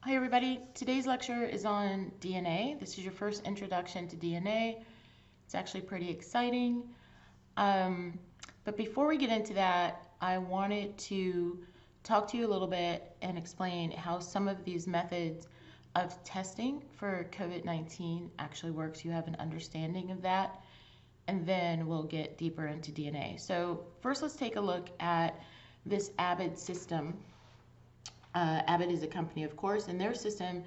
Hi everybody, today's lecture is on DNA. This is your first introduction to DNA. It's actually pretty exciting. But before we get into that, I wanted to talk to you a little bit and explain how some of these methods of testing for COVID-19 actually works. You have an understanding of that, and then we'll get deeper into DNA. So first let's take a look at this Abbott system. Abbott is a company, of course, and their system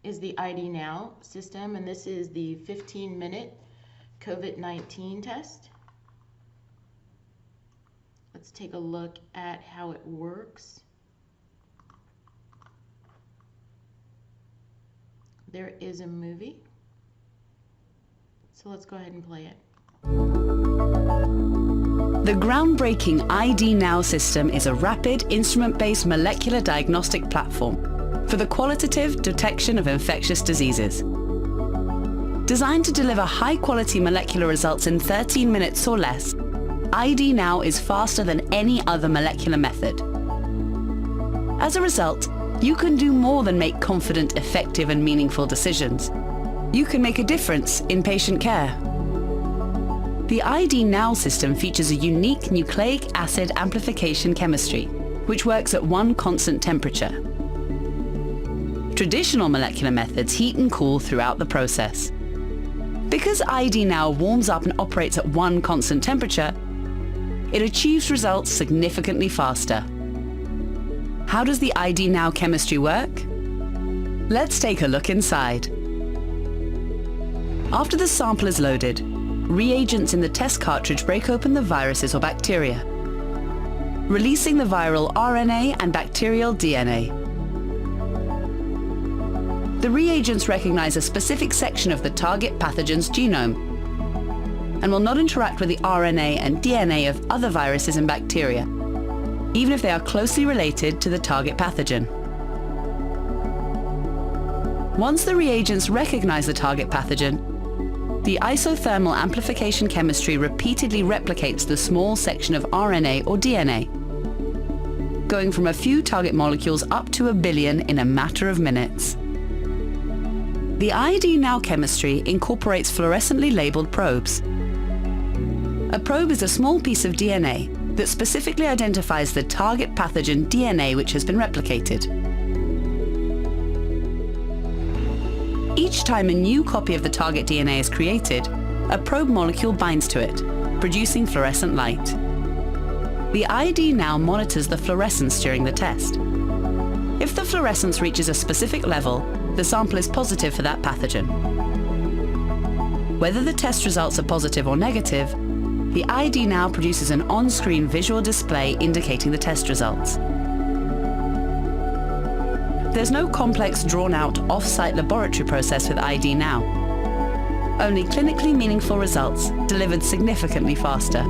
is the ID Now system, and this is the 15-minute COVID-19 test. Let's take a look at how it works. There is a movie, so let's go ahead and play it. The groundbreaking ID Now system is a rapid, instrument-based molecular diagnostic platform for the qualitative detection of infectious diseases. Designed to deliver high-quality molecular results in 13 minutes or less, ID Now is faster than any other molecular method. As a result, you can do more than make confident, effective, and meaningful decisions. You can make a difference in patient care. The ID Now system features a unique nucleic acid amplification chemistry, which works at one constant temperature. Traditional molecular methods heat and cool throughout the process. Because ID Now warms up and operates at one constant temperature, it achieves results significantly faster. How does the ID Now chemistry work? Let's take a look inside. After the sample is loaded, reagents in the test cartridge break open the viruses or bacteria, releasing the viral RNA and bacterial DNA. The reagents recognize a specific section of the target pathogen's genome and will not interact with the RNA and DNA of other viruses and bacteria, even if they are closely related to the target pathogen. Once the reagents recognize the target pathogen, the isothermal amplification chemistry repeatedly replicates the small section of RNA or DNA, going from a few target molecules up to 1 billion in a matter of minutes. The ID Now chemistry incorporates fluorescently labeled probes. A probe is a small piece of DNA that specifically identifies the target pathogen DNA which has been replicated. Each time a new copy of the target DNA is created, a probe molecule binds to it, producing fluorescent light. The ID Now monitors the fluorescence during the test. If the fluorescence reaches a specific level, the sample is positive for that pathogen. Whether the test results are positive or negative, the ID Now produces an on-screen visual display indicating the test results. There's no complex, drawn-out, off-site laboratory process with ID Now. Only clinically meaningful results delivered significantly faster.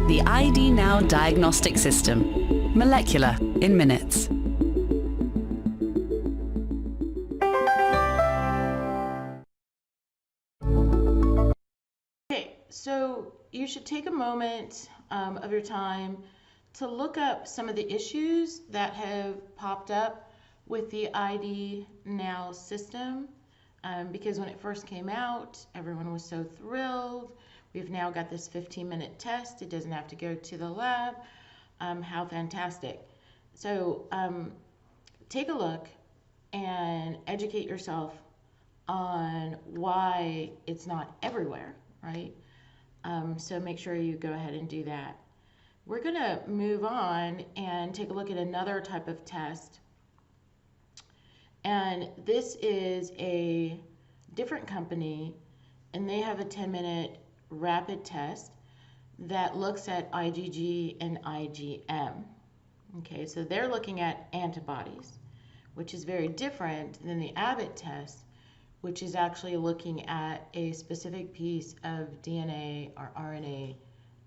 The ID Now diagnostic system, molecular in minutes. Okay, so you should take a moment of your time to look up some of the issues that have popped up with the ID Now system, because when it first came out, everyone was so thrilled. We've now got this 15-minute test. It doesn't have to go to the lab. How fantastic. So take a look and educate yourself on why it's not everywhere, right? So make sure you go ahead and do that. We're going to move on and take a look at another type of test. And this is a different company, and they have a 10-minute rapid test that looks at IgG and IgM. Okay, so they're looking at antibodies, which is very different than the Abbott test, which is actually looking at a specific piece of DNA or RNA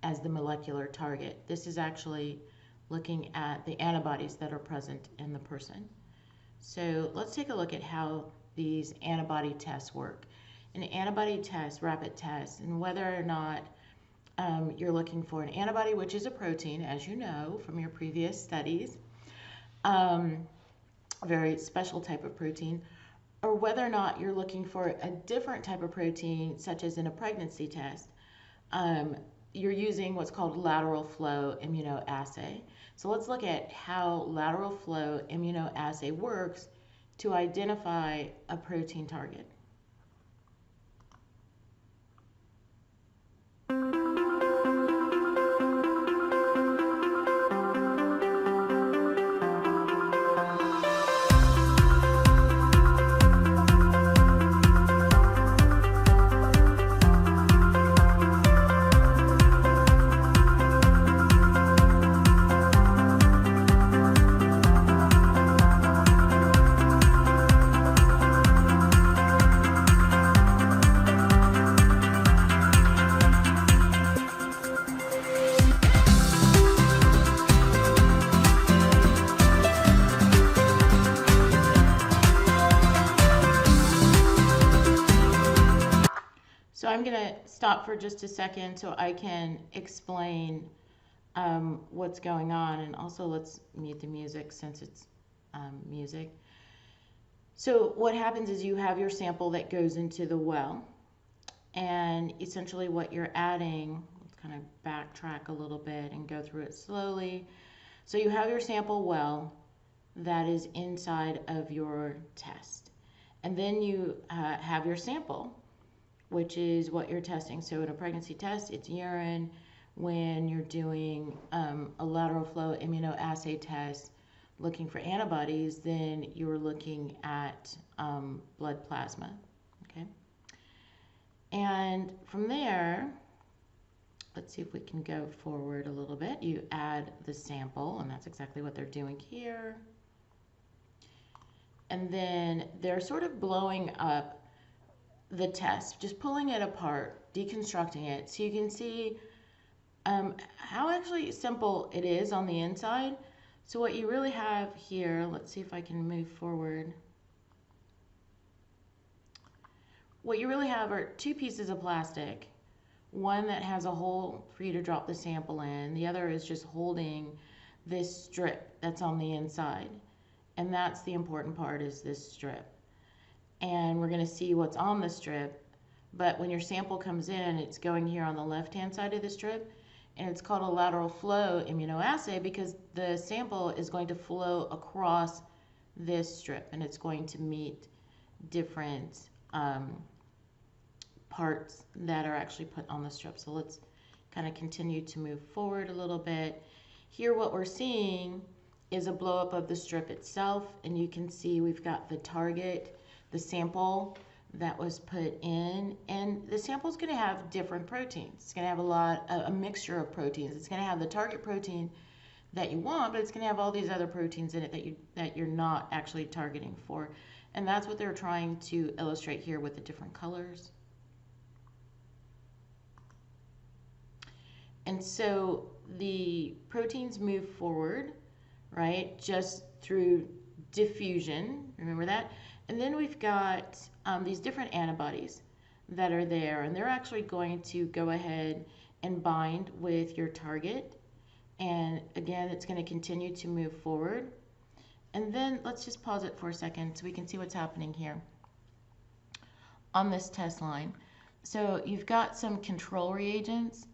as the molecular target. This is actually looking at the antibodies that are present in the person. So let's take a look at how these antibody tests work. An antibody test, rapid test, and whether or not you're looking for an antibody, which is a protein, as you know from your previous studies, very special type of protein, or whether or not you're looking for a different type of protein, such as in a pregnancy test, um, you're using what's called lateral flow immunoassay. So let's look at how lateral flow immunoassay works to identify a protein target. So I'm going to stop for just a second so I can explain what's going on, and also let's mute the music since it's music. So what happens is you have your sample that goes into the well, and essentially what you're adding, let's kind of backtrack a little bit and go through it slowly. So you have your sample well that is inside of your test, and then you have your sample, which is what you're testing. So in a pregnancy test, it's urine. When you're doing a lateral flow immunoassay test looking for antibodies, then you're looking at blood plasma, okay? And from there, let's see if we can go forward a little bit. You add the sample, and that's exactly what they're doing here. And then they're sort of blowing up the test, just pulling it apart, deconstructing it, so you can see how actually simple it is on the inside. So what you really have here, let's see if I can move forward. What you really have are two pieces of plastic, one that has a hole for you to drop the sample in, the other is just holding this strip that's on the inside. And that's the important part, is this strip. And we're going to see what's on the strip, but when your sample comes in, it's going here on the left-hand side of the strip, and it's called a lateral flow immunoassay because the sample is going to flow across this strip, and it's going to meet different parts that are actually put on the strip. So let's kind of continue to move forward a little bit. Here what we're seeing is a blow up of the strip itself, and you can see we've got the target, the sample that was put in, and the sample is going to have different proteins. It's going to have a mixture of proteins. It's going to have the target protein that you want, but it's going to have all these other proteins in it that you're not actually targeting for. And that's what they're trying to illustrate here with the different colors. And so the proteins move forward, right, just through diffusion, remember that? And then we've got these different antibodies that are there, and they're actually going to go ahead and bind with your target. And again, it's going to continue to move forward. And then let's just pause it for a second so we can see what's happening here on this test line. So you've got some control reagents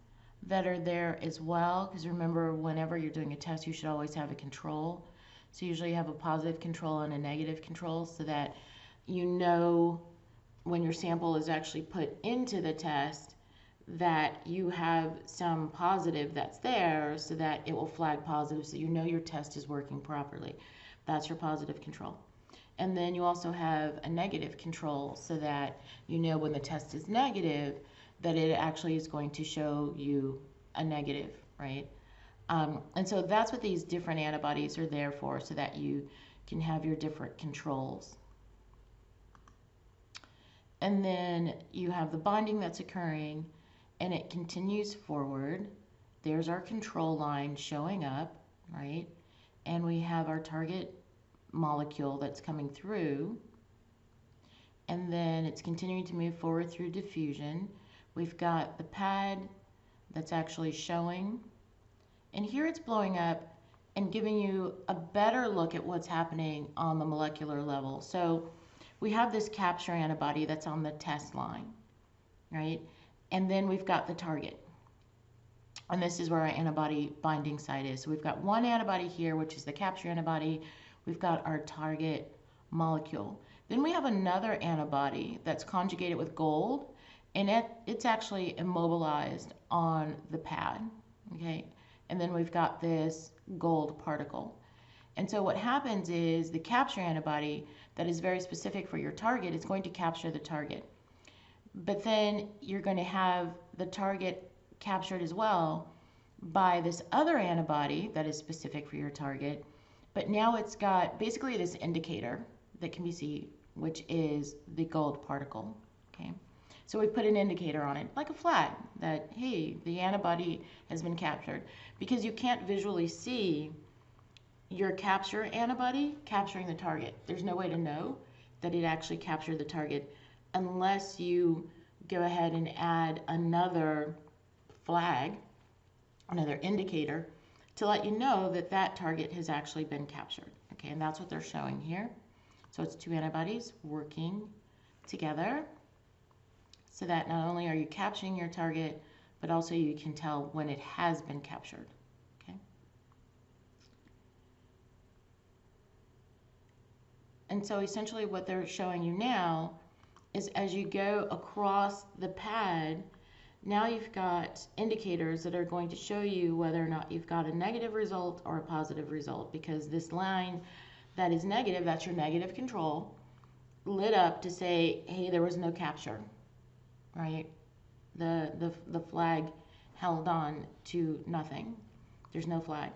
that are there as well, because remember, whenever you're doing a test, you should always have a control. So usually you have a positive control and a negative control, so that you know when your sample is actually put into the test that you have some positive that's there, so that it will flag positive, so you know your test is working properly. That's your positive control. And then you also have a negative control, so that you know when the test is negative that it actually is going to show you a negative, right? And so that's what these different antibodies are there for, so that you can have your different controls. And then you have the binding that's occurring, and it continues forward. There's our control line showing up, right? And we have our target molecule that's coming through. And then it's continuing to move forward through diffusion. We've got the pad that's actually showing. And here it's blowing up, and giving you a better look at what's happening on the molecular level. So we have this capture antibody that's on the test line, right? And then we've got the target. And this is where our antibody binding site is. So we've got one antibody here, which is the capture antibody. We've got our target molecule. Then we have another antibody that's conjugated with gold, and it's actually immobilized on the pad, okay? And then we've got this gold particle. And so what happens is the capture antibody that is very specific for your target is going to capture the target. But then you're going to have the target captured as well by this other antibody that is specific for your target. But now it's got basically this indicator that can be seen, which is the gold particle, okay? So we put an indicator on it, like a flag, that, hey, the antibody has been captured. Because you can't visually see your capture antibody capturing the target. There's no way to know that it actually captured the target unless you go ahead and add another flag, another indicator, to let you know that that target has actually been captured. Okay, and that's what they're showing here. So it's two antibodies working together so that not only are you capturing your target, but also you can tell when it has been captured. Okay. And so essentially what they're showing you now is as you go across the pad, now you've got indicators that are going to show you whether or not you've got a negative result or a positive result, because this line that is negative, that's your negative control, lit up to say, hey, there was no capture, right? The flag held on to nothing. There's no flag.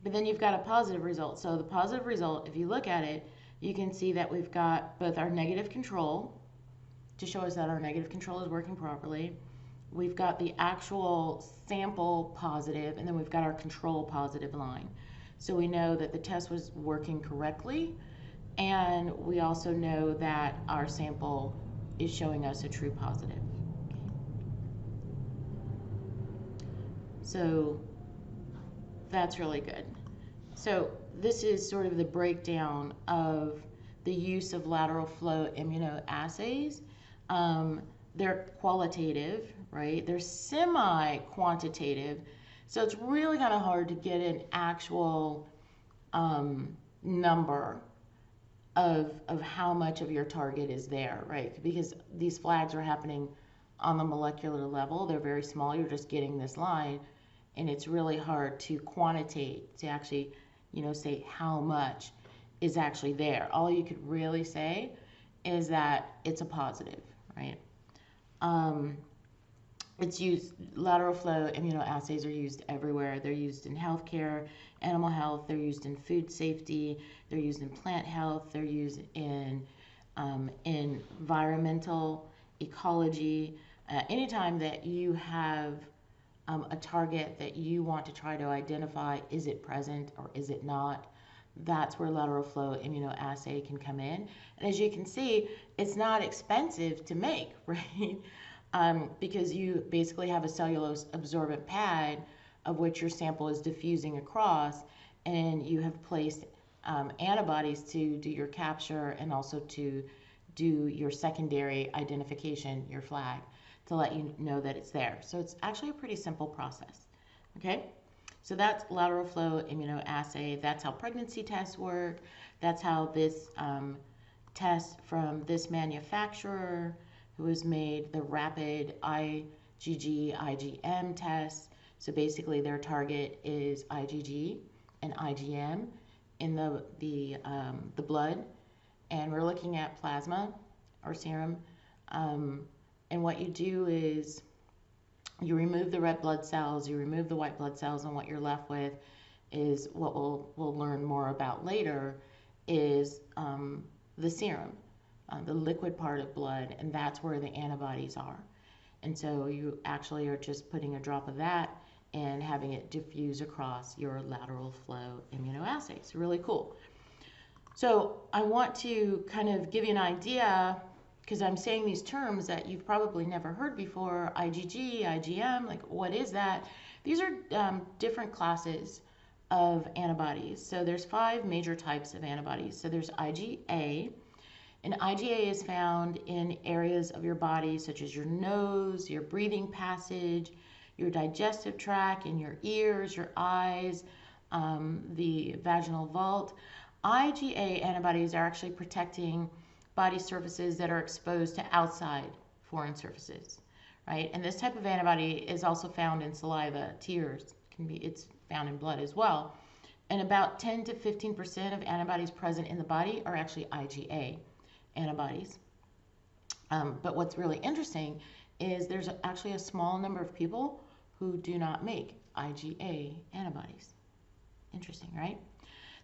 But then you've got a positive result. So the positive result, if you look at it, you can see that we've got both our negative control to show us that our negative control is working properly. We've got the actual sample positive, and then we've got our control positive line. So we know that the test was working correctly, and we also know that our sample is showing us a true positive. Okay. So that's really good. So this is sort of the breakdown of the use of lateral flow immunoassays. They're qualitative, right? They're semi-quantitative. So it's really kind of hard to get an actual number of how much of your target is there, right? Because these flags are happening on the molecular level. They're very small. You're just getting this line, and it's really hard to quantitate, to actually, say how much is actually there. All you could really say is that it's a positive, right? It's used, lateral flow immunoassays are used everywhere. They're used in healthcare, animal health, they're used in food safety, they're used in plant health, they're used in environmental ecology. Anytime that you have a target that you want to try to identify, is it present or is it not? That's where lateral flow immunoassay can come in. And as you can see, it's not expensive to make, right? Because you basically have a cellulose absorbent pad of which your sample is diffusing across, and you have placed antibodies to do your capture and also to do your secondary identification, your flag, to let you know that it's there. So it's actually a pretty simple process, okay? So that's lateral flow immunoassay. That's how pregnancy tests work. That's how this test from this manufacturer, who has made the rapid IgG IgM test. So basically their target is IgG and IgM in the blood, and we're looking at plasma or serum. And what you do is you remove the red blood cells, you remove the white blood cells, and what you're left with is what we'll learn more about later is the serum. The liquid part of blood, and that's where the antibodies are. And so you actually are just putting a drop of that and having it diffuse across your lateral flow immunoassay. It's really cool. So I want to kind of give you an idea, because I'm saying these terms that you've probably never heard before, IgG, IgM, like what is that? These are different classes of antibodies. So there's 5 major types of antibodies. So there's IgA, and IgA is found in areas of your body such as your nose, your breathing passage, your digestive tract, in your ears, your eyes, the vaginal vault. IgA antibodies are actually protecting body surfaces that are exposed to outside foreign surfaces, right? And this type of antibody is also found in saliva, tears, it's found in blood as well. And about 10 to 15% of antibodies present in the body are actually IgA antibodies. But what's really interesting is there's actually a small number of people who do not make IgA antibodies. Interesting, right?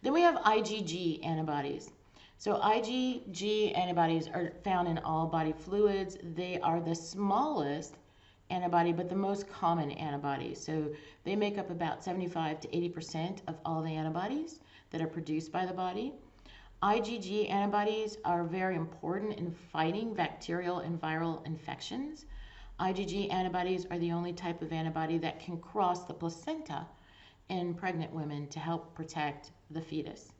Then we have IgG antibodies. So IgG antibodies are found in all body fluids. They are the smallest antibody, but the most common antibody. So they make up about 75 to 80% of all the antibodies that are produced by the body. IgG antibodies are very important in fighting bacterial and viral infections. IgG antibodies are the only type of antibody that can cross the placenta in pregnant women to help protect the fetus.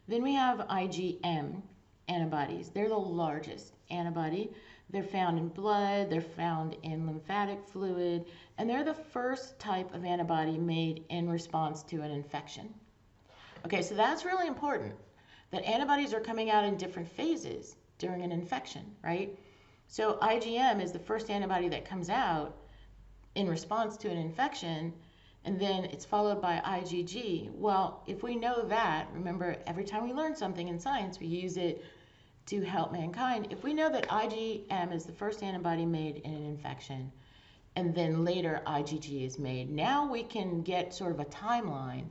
Then we have IgM antibodies. They're the largest antibody. They're found in blood, they're found in lymphatic fluid, and they're the first type of antibody made in response to an infection. Okay, so that's really important, that antibodies are coming out in different phases during an infection, right? So IgM is the first antibody that comes out in response to an infection, and then it's followed by IgG. Well, if we know that, remember, every time we learn something in science, we use it to help mankind. If we know that IgM is the first antibody made in an infection, and then later IgG is made, now we can get sort of a timeline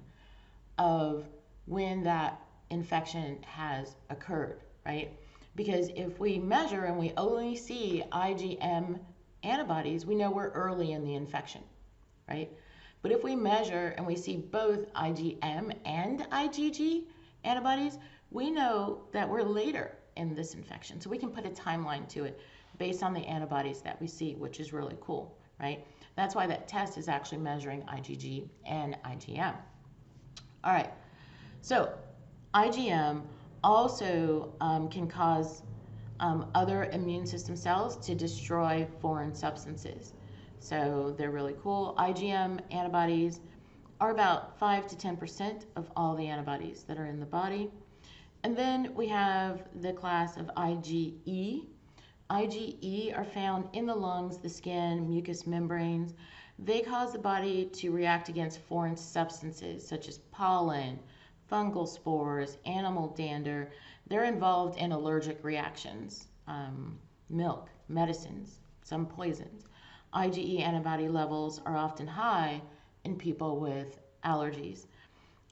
of when that infection has occurred, right? Because if we measure and we only see IgM antibodies, we know we're early in the infection, right? But if we measure and we see both IgM and IgG antibodies, we know that we're later in this infection. So we can put a timeline to it based on the antibodies that we see, which is really cool, right? That's why that test is actually measuring IgG and IgM. All right, so IgM also can cause other immune system cells to destroy foreign substances. So they're really cool. IgM antibodies are about 5 to 10% of all the antibodies that are in the body. And then we have the class of IgE. IgE are found in the lungs, the skin, mucous membranes. They cause the body to react against foreign substances such as pollen, fungal spores, animal dander. They're involved in allergic reactions, milk, medicines, some poisons. IgE antibody levels are often high in people with allergies.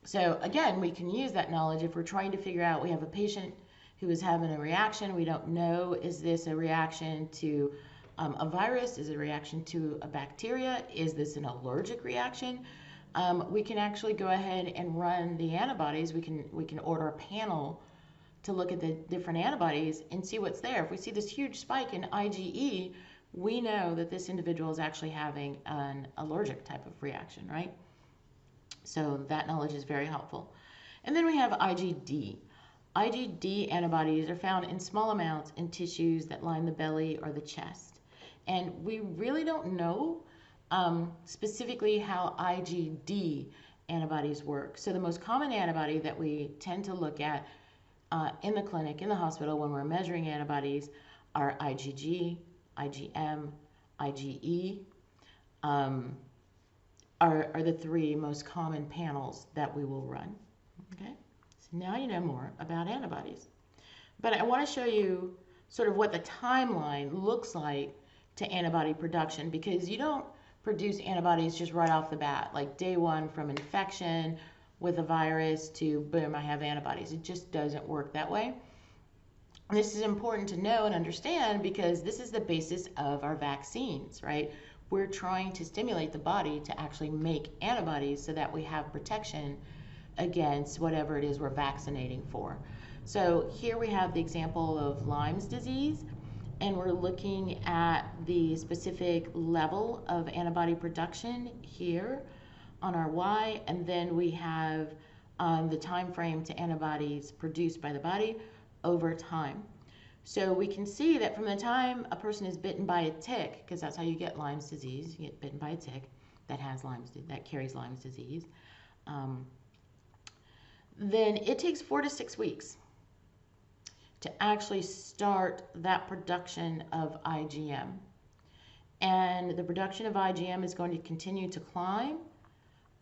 So again, we can use that knowledge if we're trying to figure out, we have a patient who is having a reaction. We don't know, is this a reaction to a virus? Is it a reaction to a bacteria? Is this an allergic reaction? We can actually go ahead and run the antibodies. We can order a panel to look at the different antibodies and see what's there. If we see this huge spike in IgE, we know that this individual is actually having an allergic type of reaction, right? So that knowledge is very helpful. And then we have IgD. IgD antibodies are found in small amounts in tissues that line the belly or the chest. And we really don't know specifically how IgD antibodies work. So the most common antibody that we tend to look at in the clinic, in the hospital, when we're measuring antibodies are IgG, IgM, IgE, are the 3 most common panels that we will run. Okay, so now you know more about antibodies. But I want to show you sort of what the timeline looks like to antibody production, because you don't produce antibodies just right off the bat, like day 1 from infection with a virus to boom, I have antibodies. It just doesn't work that way. This is important to know and understand because this is the basis of our vaccines, right? We're trying to stimulate the body to actually make antibodies so that we have protection against whatever it is we're vaccinating for. So here we have the example of Lyme's disease, and we're looking at the specific level of antibody production here on our Y, and then we have the time frame to antibodies produced by the body over time. So we can see that from the time a person is bitten by a tick, because that's how you get Lyme's disease, you get bitten by a tick that carries Lyme's disease, then it takes 4 to 6 weeks to actually start that production of IgM. And the production of IgM is going to continue to climb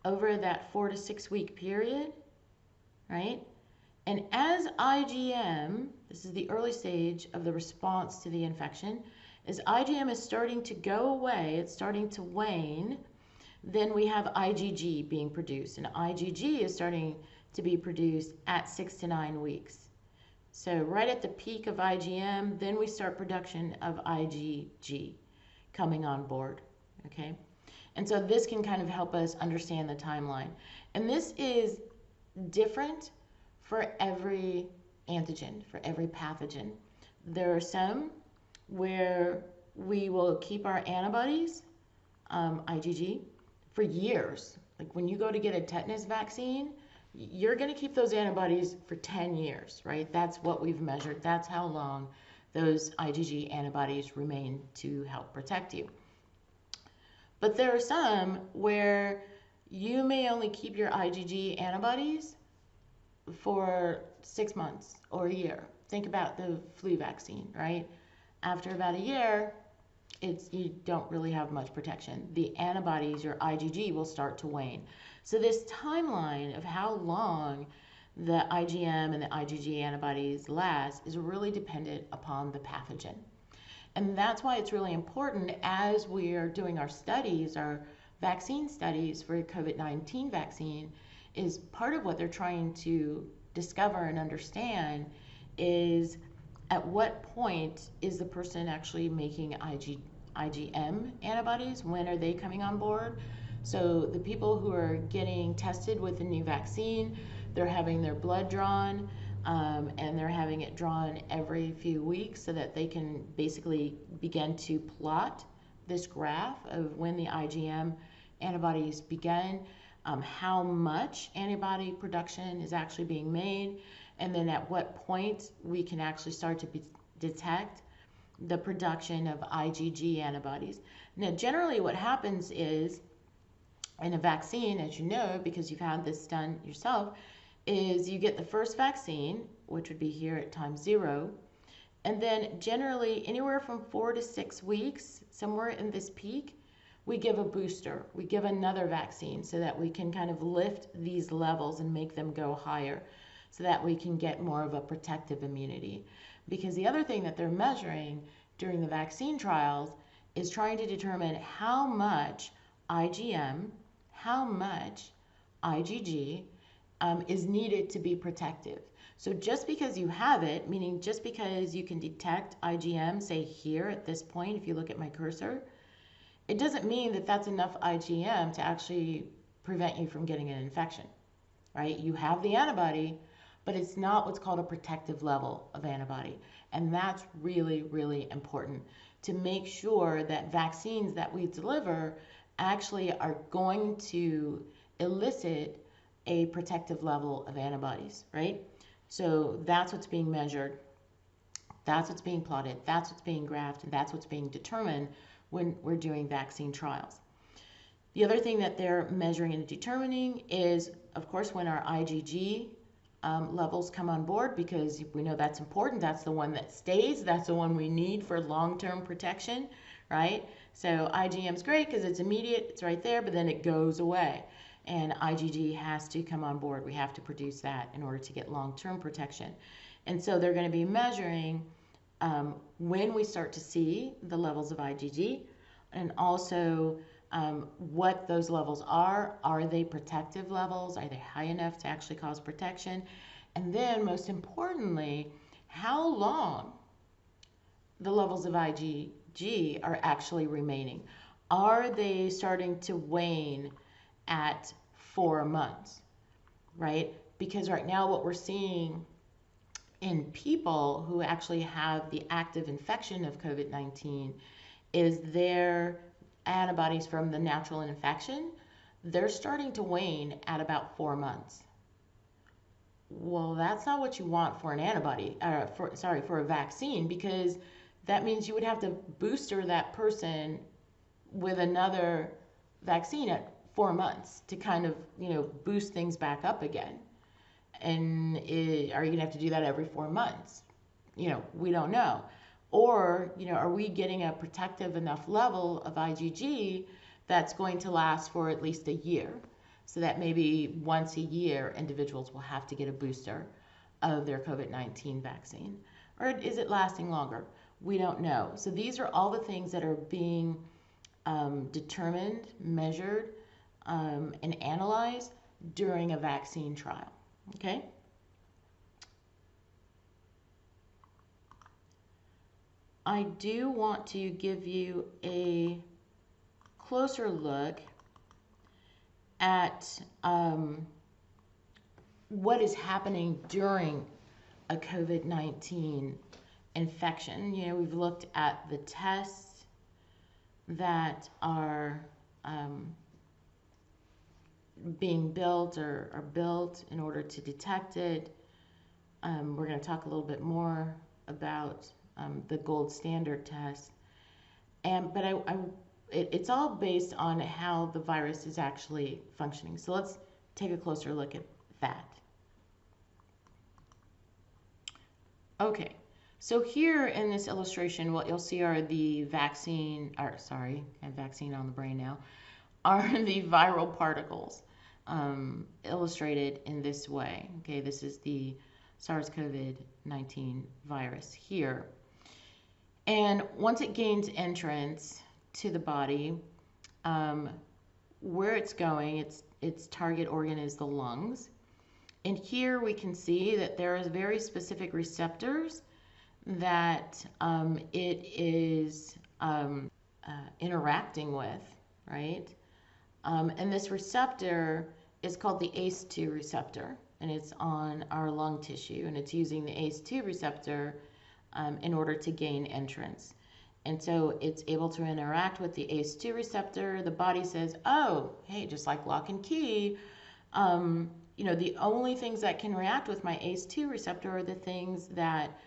over that 4 to 6 week period, right? And as IgM, this is the early stage of the response to the infection, as IgM is starting to go away, it's starting to wane, then we have IgG being produced. And IgG is starting to be produced at 6 to 9 weeks. So right at the peak of IgM, then we start production of IgG coming on board, okay? And so this can kind of help us understand the timeline. And this is different for every antigen, for every pathogen. There are some where we will keep our antibodies, IgG, for years. Like when you go to get a tetanus vaccine, you're going to keep those antibodies for 10 years, right? That's what we've measured. That's how long those IgG antibodies remain to help protect you. But there are some where you may only keep your IgG antibodies for 6 months or a year. Think about the flu vaccine, right? After about a year, you don't really have much protection. The antibodies, your IgG, will start to wane. So this timeline of how long the IgM and the IgG antibodies last is really dependent upon the pathogen. And that's why it's really important as we are doing our studies, our vaccine studies for COVID-19 vaccine, is part of what they're trying to discover and understand is at what point is the person actually making IgM antibodies? When are they coming on board? So the people who are getting tested with the new vaccine, they're having their blood drawn, and they're having it drawn every few weeks so that they can basically begin to plot this graph of when the IgM antibodies begin, how much antibody production is actually being made, and then at what point we can actually start to detect the production of IgG antibodies. Now, generally what happens is, in a vaccine, as you know, because you've had this done yourself, is you get the first vaccine, which would be here at time 0, and then generally anywhere from 4 to 6 weeks, somewhere in this peak, we give a booster. We give another vaccine so that we can kind of lift these levels and make them go higher so that we can get more of a protective immunity. Because the other thing that they're measuring during the vaccine trials is trying to determine how much IgM, how much IgG is needed to be protective. So just because you have it, meaning just because you can detect IgM, say here at this point, if you look at my cursor, it doesn't mean that that's enough IgM to actually prevent you from getting an infection, right? You have the antibody, but it's not what's called a protective level of antibody. And that's really, really important to make sure that vaccines that we deliver actually are going to elicit a protective level of antibodies, right? So that's what's being measured, that's what's being plotted, that's what's being graphed, and that's what's being determined when we're doing vaccine trials. The other thing that they're measuring and determining is, of course, when our IgG levels come on board, because we know that's important. That's the one that stays. That's the one we need for long-term protection, right? So IgM is great because it's immediate. It's right there, but then it goes away. And IgG has to come on board. We have to produce that in order to get long-term protection. And so they're going to be measuring when we start to see the levels of IgG, and also what those levels are. Are they protective levels? Are they high enough to actually cause protection? And then most importantly, how long the levels of IgG are actually remaining. Are they starting to wane at 4 months, right? Because right now what we're seeing in people who actually have the active infection of COVID-19 is their antibodies from the natural infection they're starting to wane at about 4 months. Well, that's not what you want for an antibody, for a vaccine, because that means you would have to booster that person with another vaccine at 4 months to kind of, boost things back up again. And are you going to have to do that every 4 months? We don't know. Or, are we getting a protective enough level of IgG that's going to last for at least a year? So that maybe once a year, individuals will have to get a booster of their COVID-19 vaccine. Or is it lasting longer? We don't know. So these are all the things that are being determined, measured, and analyzed during a vaccine trial. Okay? I do want to give you a closer look at what is happening during a COVID-19 infection. We've looked at the tests that are being built or are built in order to detect it. We're going to talk a little bit more about the gold standard test. But it's all based on how the virus is actually functioning. So let's take a closer look at that. Okay, so here in this illustration, what you'll see are the vaccine, or sorry, I have vaccine on the brain now, are the viral particles illustrated in this way. Okay, this is the SARS-CoV-19 virus here. And once it gains entrance to the body, where it's going, its target organ is the lungs. And here we can see that there is very specific receptors that it is interacting with, right? And this receptor is called the ACE2 receptor, and it's on our lung tissue, and it's using the ACE2 receptor in order to gain entrance. And so it's able to interact with the ACE2 receptor. The body says, oh, hey, just like lock and key, the only things that can react with my ACE2 receptor are the things that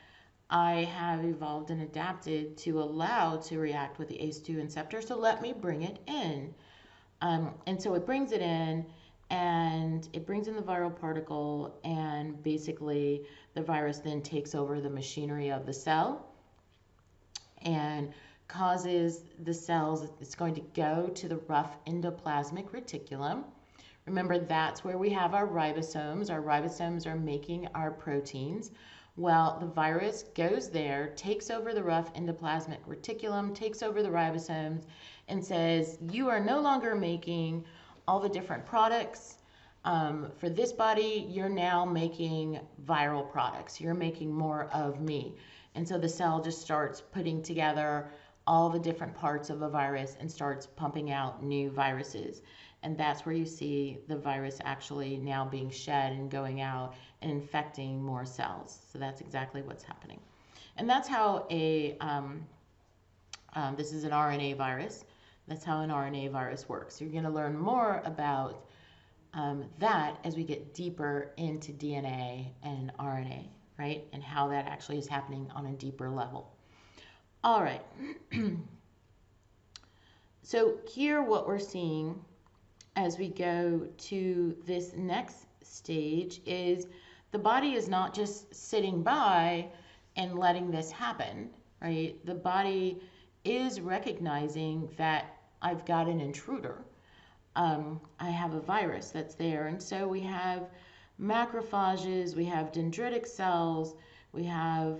I have evolved and adapted to allow to react with the ACE2 receptor, so let me bring it in. And so it brings it in, and it brings in the viral particle, and basically the virus then takes over the machinery of the cell and causes the cells, it's going to go to the rough endoplasmic reticulum. Remember, that's where we have our ribosomes. Our ribosomes are making our proteins. Well, the virus goes there, takes over the rough endoplasmic reticulum, takes over the ribosomes, and says, you are no longer making all the different products for this body. You're now making viral products. You're making more of me. And so the cell just starts putting together all the different parts of a virus and starts pumping out new viruses. And that's where you see the virus actually now being shed and going out and infecting more cells. So that's exactly what's happening. And that's how this is an RNA virus. That's how an RNA virus works. So you're going to learn more about that as we get deeper into DNA and RNA, right? And how that actually is happening on a deeper level. All right. So here what we're seeing as we go to this next stage is the body is not just sitting by and letting this happen, right? The body is recognizing that I've got an intruder. I have a virus that's there. And so we have macrophages, we have dendritic cells, we have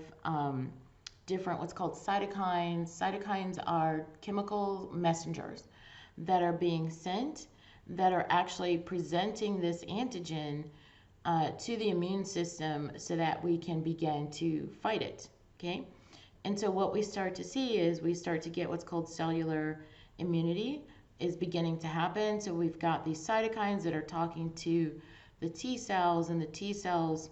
different what's called cytokines. Cytokines are chemical messengers that are being sent, that are actually presenting this antigen to the immune system so that we can begin to fight it, okay? And so what we start to see is we start to get what's called cellular immunity is beginning to happen. So we've got these cytokines that are talking to the T cells, and the T cells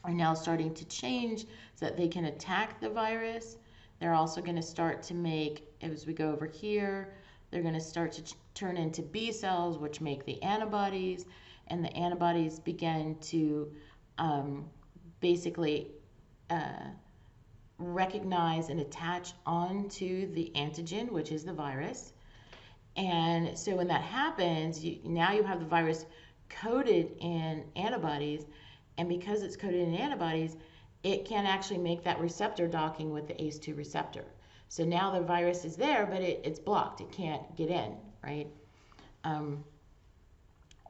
are now starting to change so that they can attack the virus. They're also going to start to make, as we go over here, they're going to start to turn into B cells, which make the antibodies, and the antibodies begin to basically recognize and attach onto the antigen, which is the virus. And so when that happens, now you have the virus coded in antibodies, and because it's coded in antibodies, it can actually make that receptor docking with the ACE2 receptor. So now the virus is there, but it's blocked. It can't get in, right?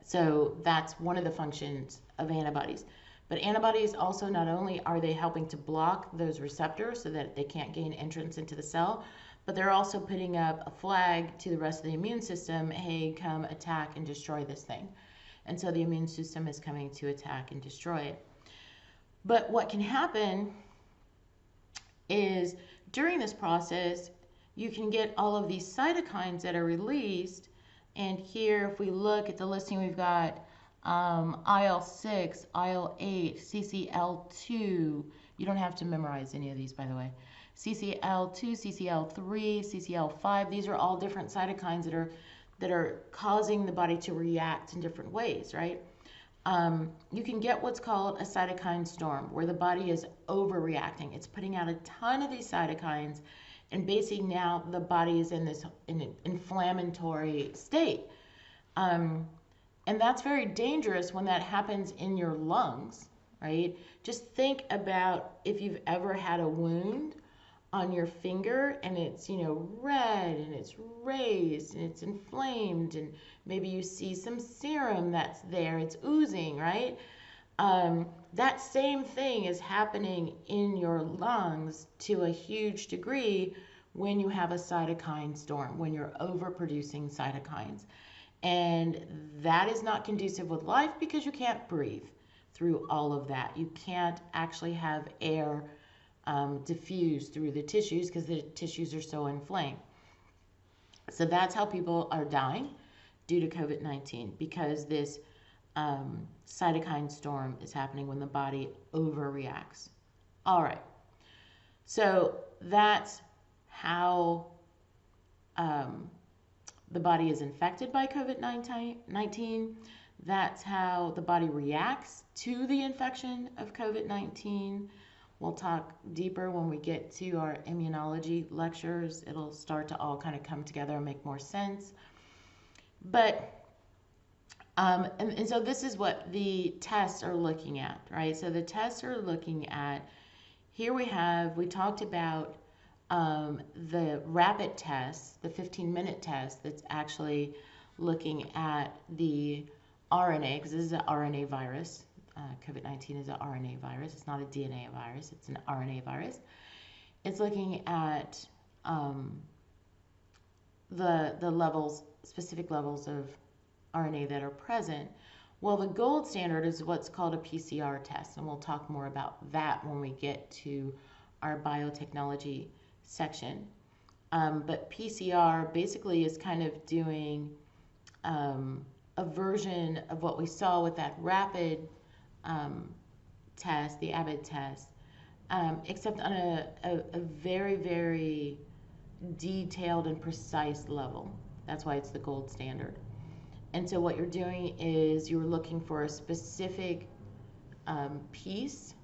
So that's one of the functions of antibodies. But antibodies also, not only are they helping to block those receptors so that they can't gain entrance into the cell, but they're also putting up a flag to the rest of the immune system, hey, come attack and destroy this thing. And so the immune system is coming to attack and destroy it. But what can happen is during this process, you can get all of these cytokines that are released. And here, if we look at the listing, we've got IL-6, IL-8, CCL2. You don't have to memorize any of these, by the way. CCL2, CCL3, CCL5. These are all different cytokines that are causing the body to react in different ways, right? You can get what's called a cytokine storm, where the body is overreacting. It's putting out a ton of these cytokines, and basically now the body is in this inflammatory state. And that's very dangerous when that happens in your lungs, right? Just think about if you've ever had a wound on your finger and it's, red and it's raised and it's inflamed, and maybe you see some serum that's there, it's oozing, right? That same thing is happening in your lungs to a huge degree when you have a cytokine storm, when you're overproducing cytokines. And that is not conducive with life because you can't breathe through all of that. You can't actually have air diffuse through the tissues because the tissues are so inflamed. So that's how people are dying due to COVID-19, because this cytokine storm is happening when the body overreacts. All right. So that's how the body is infected by COVID-19. That's how the body reacts to the infection of COVID-19. We'll talk deeper when we get to our immunology lectures. It'll start to all kind of come together and make more sense. But, and so this is what the tests are looking at, right? So the tests are looking at, here we talked about the rapid test, the 15-minute test that's actually looking at the RNA, because this is an RNA virus. COVID-19 is an RNA virus. It's not a DNA virus. It's an RNA virus. It's looking at the levels, specific levels of RNA that are present. Well, the gold standard is what's called a PCR test, and we'll talk more about that when we get to our biotechnology section. But PCR basically is kind of doing a version of what we saw with that rapid test, the Abbott test, except on a very, very detailed and precise level. That's why it's the gold standard. And so what you're doing is you're looking for a specific piece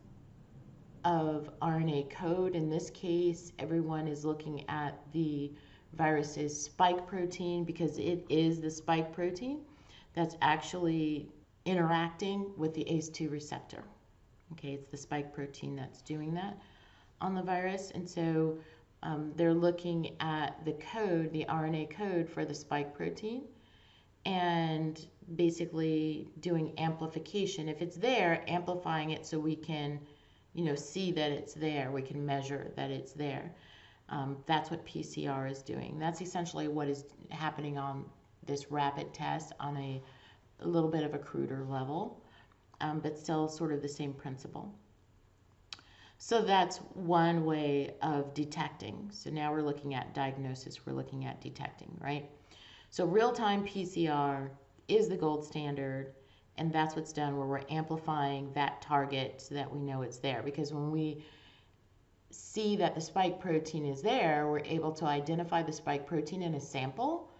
of RNA code. In this case, everyone is looking at the virus's spike protein, because it is the spike protein that's actually interacting with the ACE2 receptor. Okay, it's the spike protein that's doing that on the virus. And so they're looking at the code, the RNA code for the spike protein, and basically doing amplification. If it's there, amplifying it so we can, see that it's there. We can measure that it's there. That's what PCR is doing. That's essentially what is happening on this rapid test on a little bit of a cruder level, but still sort of the same principle. So that's one way of detecting. So now we're looking at diagnosis, we're looking at detecting, right? So real-time PCR is the gold standard, and that's what's done, where we're amplifying that target so that we know it's there. Because when we see that the spike protein is there, we're able to identify the spike protein in a sample,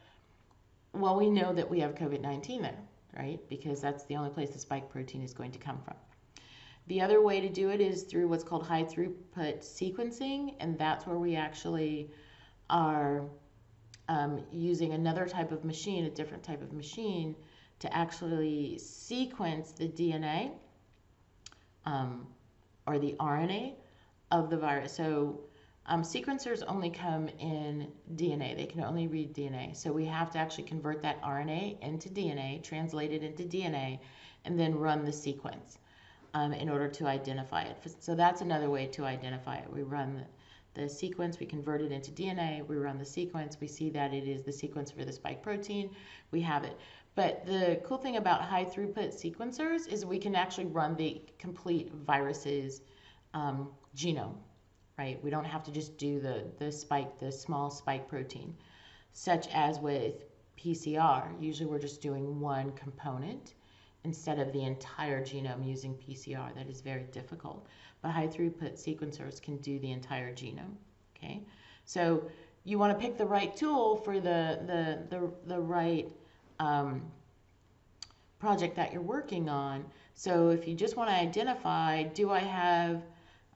Well, we know that we have COVID-19 there, right? Because that's the only place the spike protein is going to come from. The other way to do it is through what's called high throughput sequencing, and that's where we actually are using another type of machine, a different type of machine, to actually sequence the DNA or the RNA of the virus. So sequencers only come in DNA. They can only read DNA. So we have to actually convert that RNA into DNA, translate it into DNA, and then run the sequence in order to identify it. So that's another way to identify it. We run the sequence, we convert it into DNA, we run the sequence, we see that it is the sequence for the spike protein, we have it. But the cool thing about high throughput sequencers is we can actually run the complete virus's genome, right? We don't have to just do the small spike protein, such as with PCR. Usually we're just doing one component instead of the entire genome using PCR. That is very difficult. But high throughput sequencers can do the entire genome. Okay, so you want to pick the right tool for the right project that you're working on. So if you just want to identify, do I have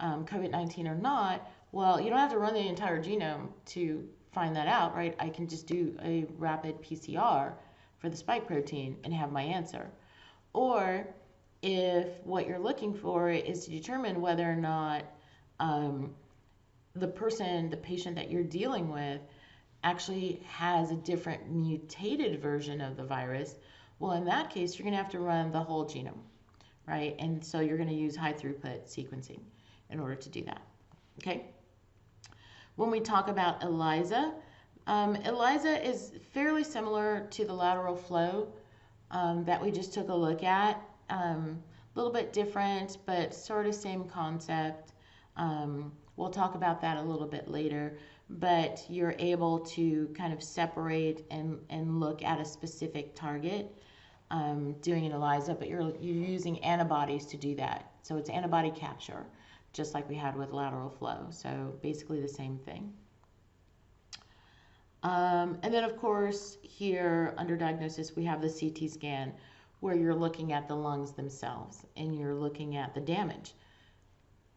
COVID-19 or not? Well, you don't have to run the entire genome to find that out, right? I can just do a rapid PCR for the spike protein and have my answer. Or if what you're looking for is to determine whether or not the patient that you're dealing with actually has a different mutated version of the virus, well, in that case, you're going to have to run the whole genome, right? And so you're going to use high throughput sequencing in order to do that, okay? When we talk about ELISA, ELISA is fairly similar to the lateral flow that we just took a look at. A little bit different, but sort of same concept. We'll talk about that a little bit later, but you're able to kind of separate and look at a specific target doing an ELISA, but you're using antibodies to do that. So it's antibody capture, just like we had with lateral flow. So basically the same thing. And then of course here under diagnosis we have the CT scan where you're looking at the lungs themselves and you're looking at the damage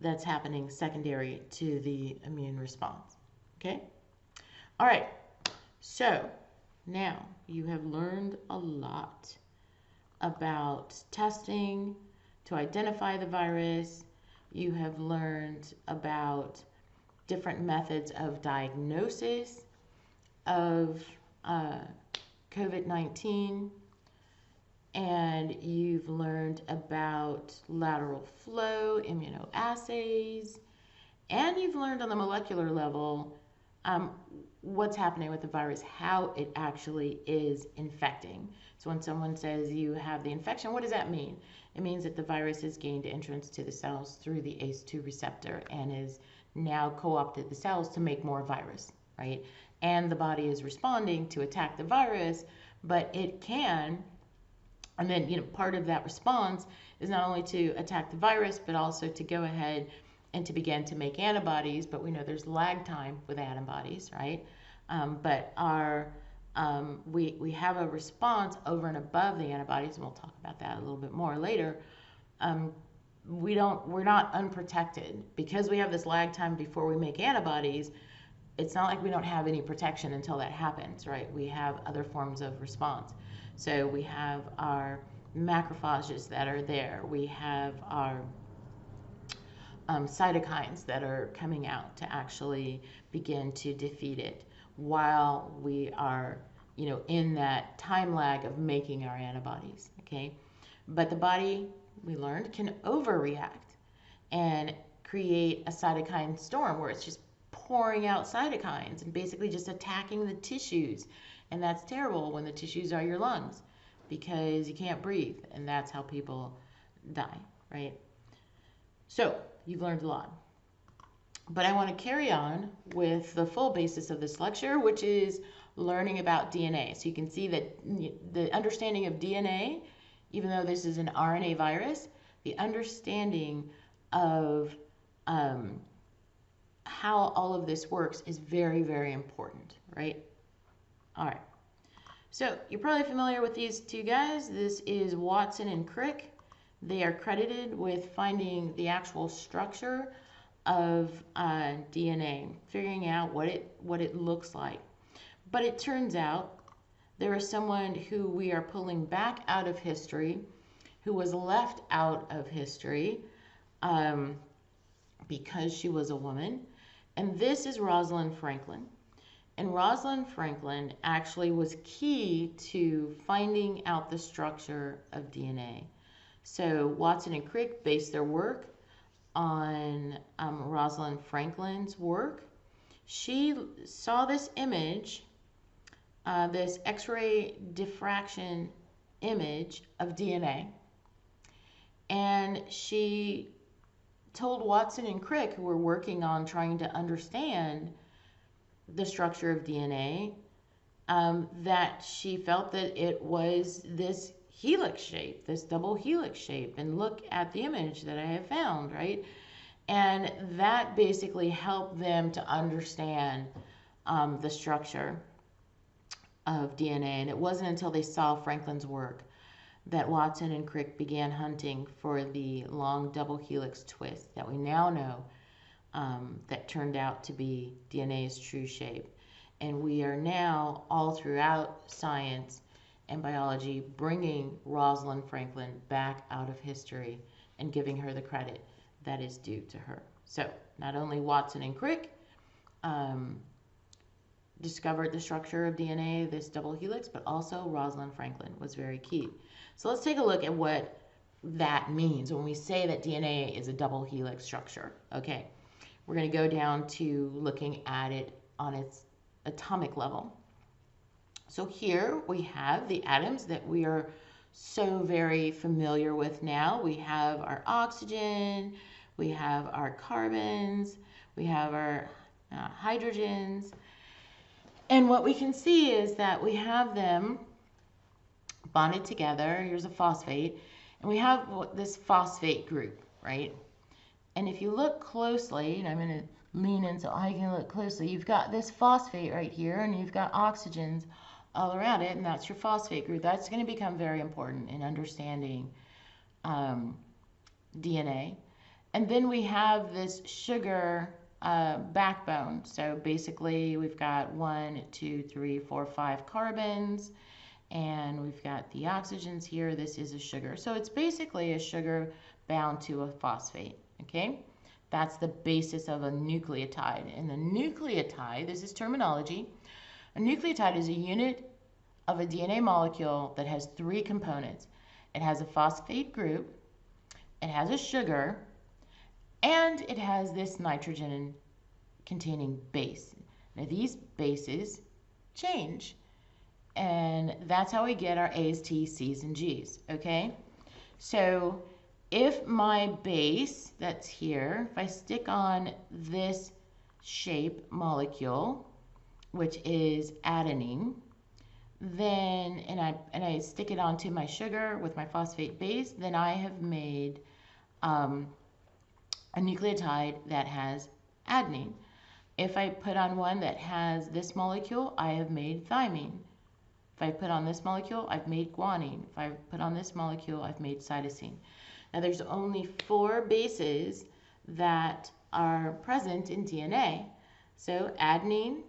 that's happening secondary to the immune response. Okay? All right. So now you have learned a lot about testing to identify the virus. You have learned about different methods of diagnosis of COVID-19, and you've learned about lateral flow, immunoassays, and you've learned on the molecular level what's happening with the virus, how it actually is infecting. So when someone says you have the infection, what does that mean? It means that the virus has gained entrance to the cells through the ACE2 receptor and is now co-opted the cells to make more virus, right? And the body is responding to attack the virus, but it can, and then part of that response is not only to attack the virus, but also to go ahead and to begin to make antibodies. But we know there's lag time with antibodies, right? But we have a response over and above the antibodies, and we'll talk about that a little bit more later. We're not unprotected because we have this lag time before we make antibodies. It's not like we don't have any protection until that happens, right? We have other forms of response. So we have our macrophages that are there. We have our cytokines that are coming out to actually begin to defeat it while we are, in that time lag of making our antibodies, okay? But the body, we learned, can overreact and create a cytokine storm where it's just pouring out cytokines and basically just attacking the tissues. And that's terrible when the tissues are your lungs because you can't breathe, and that's how people die, right? So you've learned a lot. But I want to carry on with the full basis of this lecture, which is learning about DNA. So you can see that the understanding of DNA, even though this is an RNA virus, the understanding of how all of this works is very, very important, right? All right. So you're probably familiar with these two guys. This is Watson and Crick. They are credited with finding the actual structure of DNA, figuring out what it looks like. But it turns out there is someone who we are pulling back out of history, who was left out of history because she was a woman, and this is Rosalind Franklin. And Rosalind Franklin actually was key to finding out the structure of DNA. So Watson and Crick based their work on Rosalind Franklin's work. She saw this image, this X-ray diffraction image of DNA, and she told Watson and Crick, who were working on trying to understand the structure of DNA, that she felt that it was this helix shape, this double helix shape, and look at the image that I have found, right? And that basically helped them to understand the structure of DNA. And it wasn't until they saw Franklin's work that Watson and Crick began hunting for the long double helix twist that we now know that turned out to be DNA's true shape. And we are now, all throughout science and biology, bringing Rosalind Franklin back out of history and giving her the credit that is due to her. So not only Watson and Crick discovered the structure of DNA, this double helix, but also Rosalind Franklin was very key. So let's take a look at what that means when we say that DNA is a double helix structure. Okay, we're going to go down to looking at it on its atomic level. So here we have the atoms that we are so very familiar with now. We have our oxygen, we have our carbons, we have our hydrogens. And what we can see is that we have them bonded together. Here's a phosphate. And we have this phosphate group, right? And if you look closely, and I'm going to lean in so I can look closely, you've got this phosphate right here, and you've got oxygens all around it, and that's your phosphate group. That's going to become very important in understanding DNA. And then we have this sugar backbone. So basically we've got 1, 2, 3, 4, 5 carbons, and we've got the oxygens here. This is a sugar. So it's basically a sugar bound to a phosphate, okay? That's the basis of a nucleotide. And the nucleotide, this is terminology, a nucleotide is a unit of a DNA molecule that has 3 components. It has a phosphate group, it has a sugar, and it has this nitrogen containing base. Now these bases change, and that's how we get our A's, T's, C's, and G's, okay? So if my base that's here, if I stick on this shape molecule, which is adenine, then, and I stick it onto my sugar with my phosphate base, then I have made a nucleotide that has adenine. If I put on one that has this molecule, I have made thymine. If I put on this molecule, I've made guanine. If I put on this molecule, I've made cytosine. Now there's only 4 bases that are present in DNA. So adenine,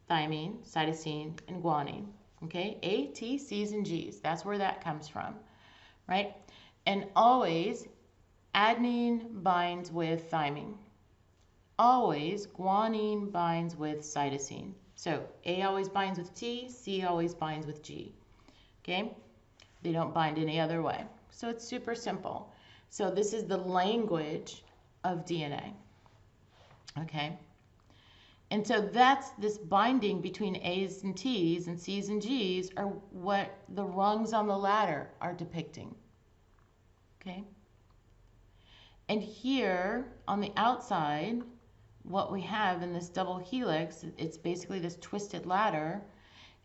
thymine, cytosine, and guanine. Okay, A, T, C's, and G's. That's where that comes from, right? And always adenine binds with thymine. Always guanine binds with cytosine. So A always binds with T, C always binds with G. Okay, they don't bind any other way. So it's super simple. So this is the language of DNA. Okay. And so that's this binding between A's and T's and C's and G's are what the rungs on the ladder are depicting. Okay? And here on the outside, what we have in this double helix, it's basically this twisted ladder.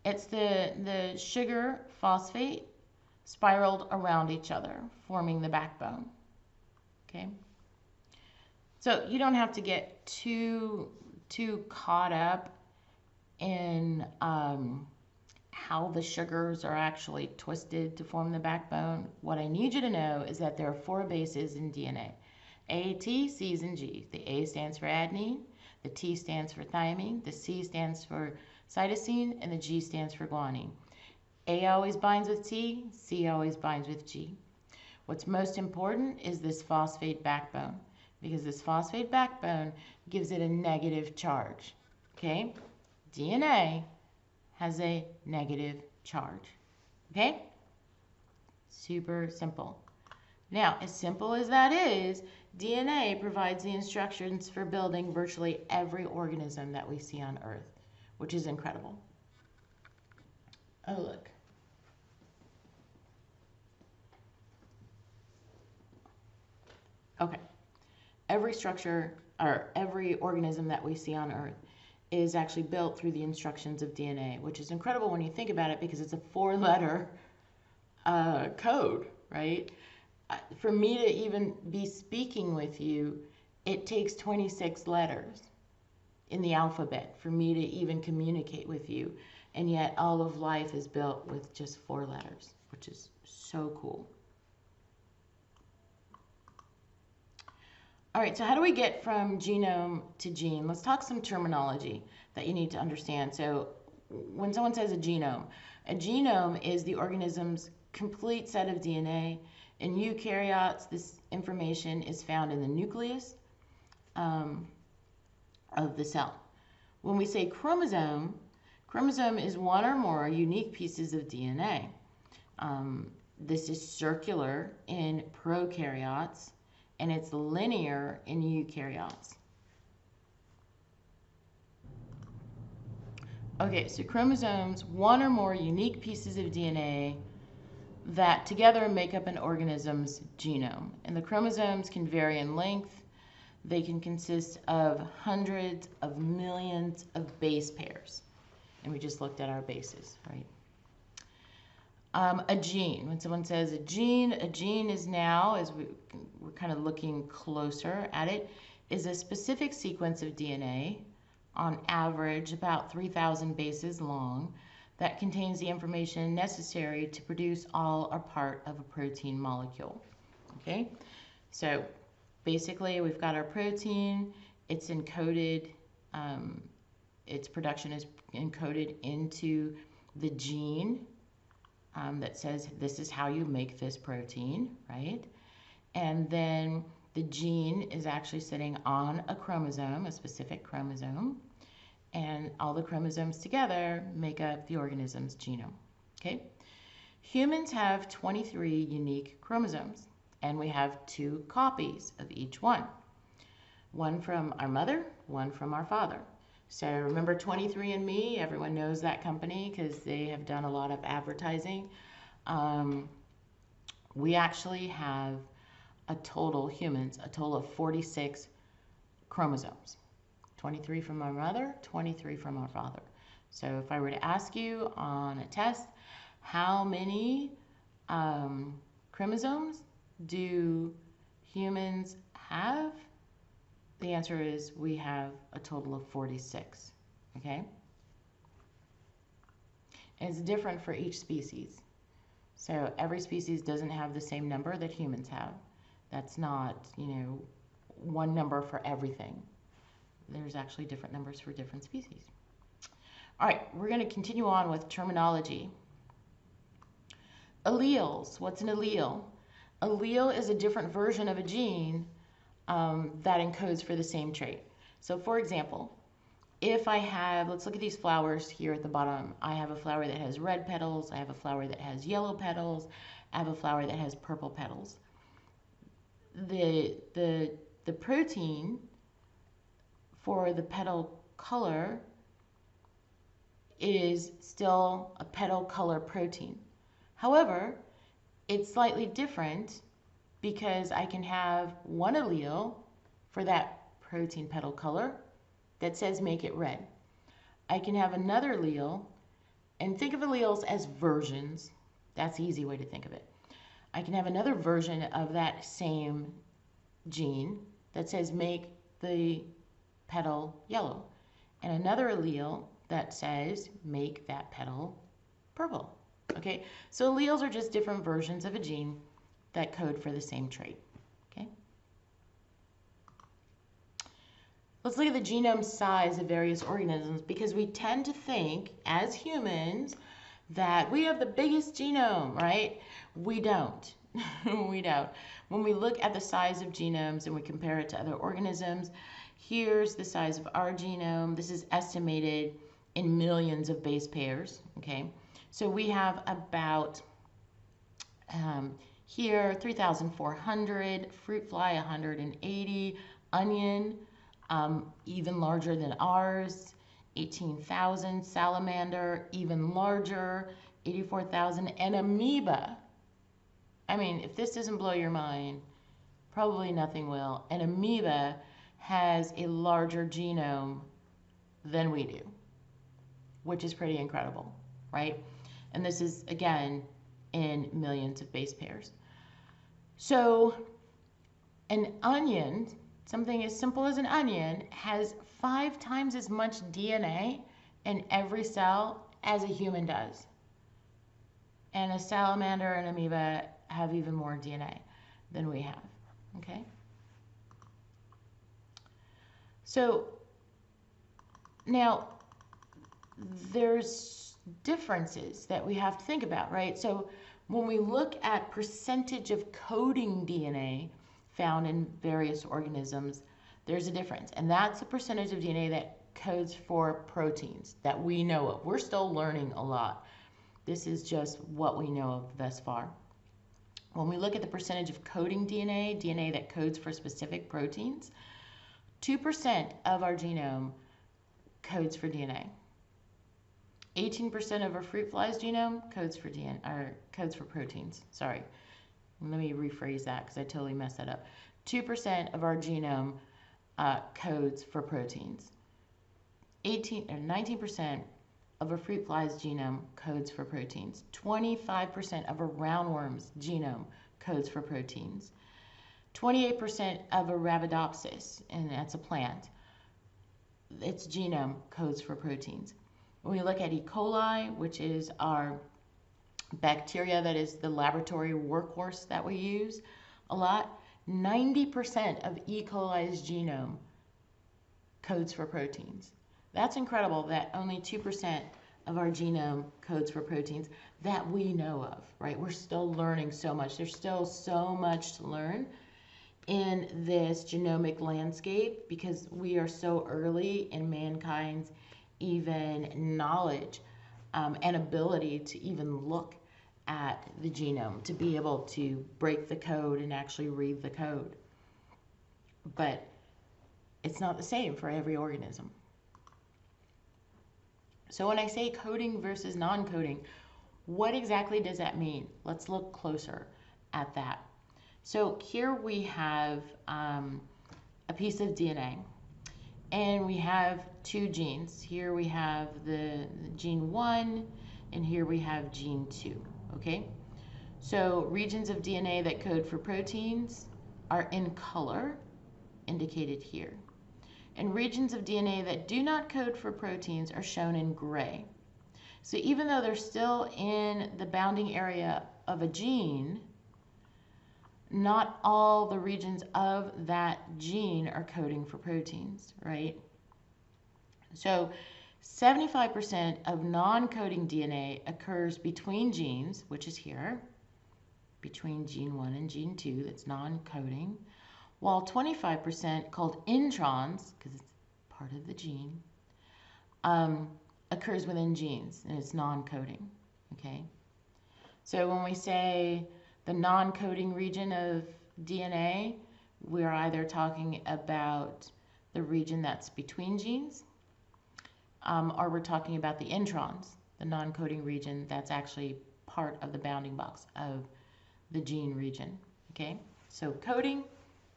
It's the sugar phosphate spiraled around each other, forming the backbone. Okay? So you don't have to get too caught up in how the sugars are actually twisted to form the backbone. What I need you to know is that there are 4 bases in DNA. A, T, C's, and G. The A stands for adenine, the T stands for thymine, the C stands for cytosine, and the G stands for guanine. A always binds with T, C always binds with G. What's most important is this phosphate backbone, because this phosphate backbone gives it a negative charge. Okay? DNA has a negative charge. Okay? Super simple. Now, as simple as that is, DNA provides the instructions for building virtually every organism that we see on Earth, which is incredible. Oh, look. Okay. Every structure or every organism that we see on Earth is actually built through the instructions of DNA, which is incredible when you think about it because it's a 4-letter code, right? For me to even be speaking with you, it takes 26 letters in the alphabet for me to even communicate with you. And yet all of life is built with just 4 letters, which is so cool. All right, so how do we get from genome to gene? Let's talk some terminology that you need to understand. So when someone says a genome is the organism's complete set of DNA. In eukaryotes, this information is found in the nucleus of the cell. When we say chromosome is 1 or more unique pieces of DNA. This is circular in prokaryotes, and it's linear in eukaryotes. Okay, so chromosomes, 1 or more unique pieces of DNA that together make up an organism's genome. And the chromosomes can vary in length. They can consist of hundreds of millions of base pairs. And we just looked at our bases, right? A gene, when someone says a gene is now, as we're kind of looking closer at it, is a specific sequence of DNA, on average about 3,000 bases long, that contains the information necessary to produce all or part of a protein molecule. Okay, so basically we've got our protein, it's encoded, its production is encoded into the gene that says this is how you make this protein, right? And then the gene is actually sitting on a chromosome, a specific chromosome, and all the chromosomes together make up the organism's genome, okay? Humans have 23 unique chromosomes, and we have 2 copies of each one. One from our mother, one from our father. So remember 23andMe, everyone knows that company because they have done a lot of advertising. We actually have humans, a total of 46 chromosomes. 23 from our mother, 23 from our father. So if I were to ask you on a test, how many chromosomes do humans have? The answer is we have a total of 46, okay? And it's different for each species. So every species doesn't have the same number that humans have. That's not, one number for everything. There's actually different numbers for different species. All right, we're going to continue on with terminology. Alleles. What's an allele? Allele is a different version of a gene that encodes for the same trait. So for example, if I have, let's look at these flowers here at the bottom. I have a flower that has red petals. I have a flower that has yellow petals. I have a flower that has purple petals. The protein for the petal color is still a petal color protein. However, it's slightly different because I can have one allele for that protein petal color that says make it red. I can have another allele, and think of alleles as versions. That's the easy way to think of it. I can have another version of that same gene that says make the petal yellow, and another allele that says make that petal purple. Okay, so alleles are just different versions of a gene that code for the same trait. Okay. Let's look at the genome size of various organisms, because we tend to think as humans that we have the biggest genome, right? We don't. We don't. When we look at the size of genomes and we compare it to other organisms, here's the size of our genome. This is estimated in millions of base pairs, okay? So we have about here 3,400, fruit fly 180, onion even larger than ours, 18,000, salamander even larger, 84,000, and amoeba. I mean, if this doesn't blow your mind, probably nothing will. An amoeba has a larger genome than we do, which is pretty incredible, right? And this is, again, in millions of base pairs. So an onion, something as simple as an onion, has 5 times as much DNA in every cell as a human does. And a salamander and amoeba have even more DNA than we have, okay? So now there's differences that we have to think about, right? So when we look at percentage of coding DNA found in various organisms, there's a difference. And that's the percentage of DNA that codes for proteins that we know of. We're still learning a lot. This is just what we know of thus far. When we look at the percentage of coding DNA, DNA that codes for specific proteins, 2% of our genome codes for DNA. 18% of our fruit fly's genome codes for DNA, or codes for proteins. Sorry. Let me rephrase that because I totally messed that up. 2% of our genome codes for proteins. 19% of a fruit fly's genome codes for proteins. 25% of a roundworm's genome codes for proteins. 28% of a Arabidopsis, and that's a plant, its genome codes for proteins. When we look at E. coli, which is our bacteria that is the laboratory workhorse that we use a lot, 90% of E. coli's genome codes for proteins. That's incredible that only 2% of our genome codes for proteins that we know of, right? We're still learning so much. There's still so much to learn in this genomic landscape because we are so early in mankind's even knowledge and ability to even look at the genome, to be able to break the code and actually read the code. But it's not the same for every organism. So when I say coding versus non-coding, what exactly does that mean? Let's look closer at that. So here we have a piece of DNA, and we have 2 genes. Here we have the gene 1, and here we have gene 2, okay? So regions of DNA that code for proteins are in color, indicated here. And regions of DNA that do not code for proteins are shown in gray. So even though they're still in the bounding area of a gene, not all the regions of that gene are coding for proteins, right? So 75% of non-coding DNA occurs between genes, which is here, between gene 1 and gene 2, that's non-coding, while 25%, called introns, because it's part of the gene, occurs within genes, and it's non-coding, okay? So when we say the non-coding region of DNA, we're either talking about the region that's between genes, or we're talking about the introns, the non-coding region that's actually part of the bounding box of the gene region, okay? So coding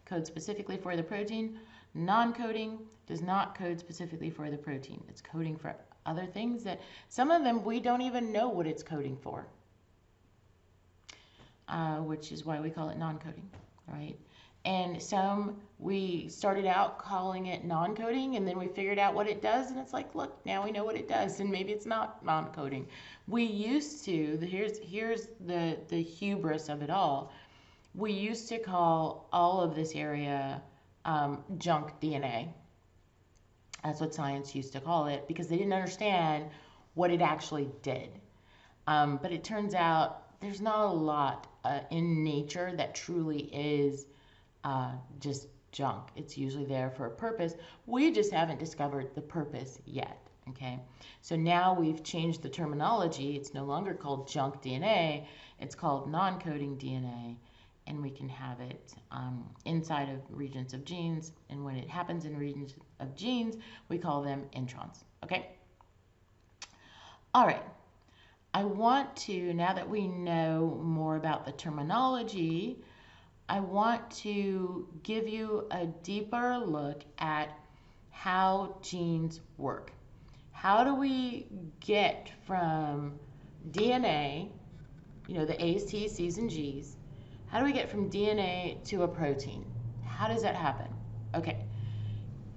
codes specifically for the protein. Non-coding does not code specifically for the protein. It's coding for other things that some of them we don't even know what it's coding for, which is why we call it non-coding, right? And some we started out calling it non-coding, and then we figured out what it does, and it's like, look, now we know what it does, and maybe it's not non-coding. We used to, here's the hubris of it all. We used to call all of this area junk DNA. That's what science used to call it because they didn't understand what it actually did. But it turns out there's not a lot in nature that truly is just junk. It's usually there for a purpose. We just haven't discovered the purpose yet. Okay, so now we've changed the terminology. It's no longer called junk DNA. It's called non-coding DNA, and we can have it inside of regions of genes. And when it happens in regions of genes, we call them introns. Okay. All right. I want to, now that we know more about the terminology, I want to give you a deeper look at how genes work. How do we get from DNA, the A's, T's, C's, and G's, how do we get from DNA to a protein? How does that happen? Okay,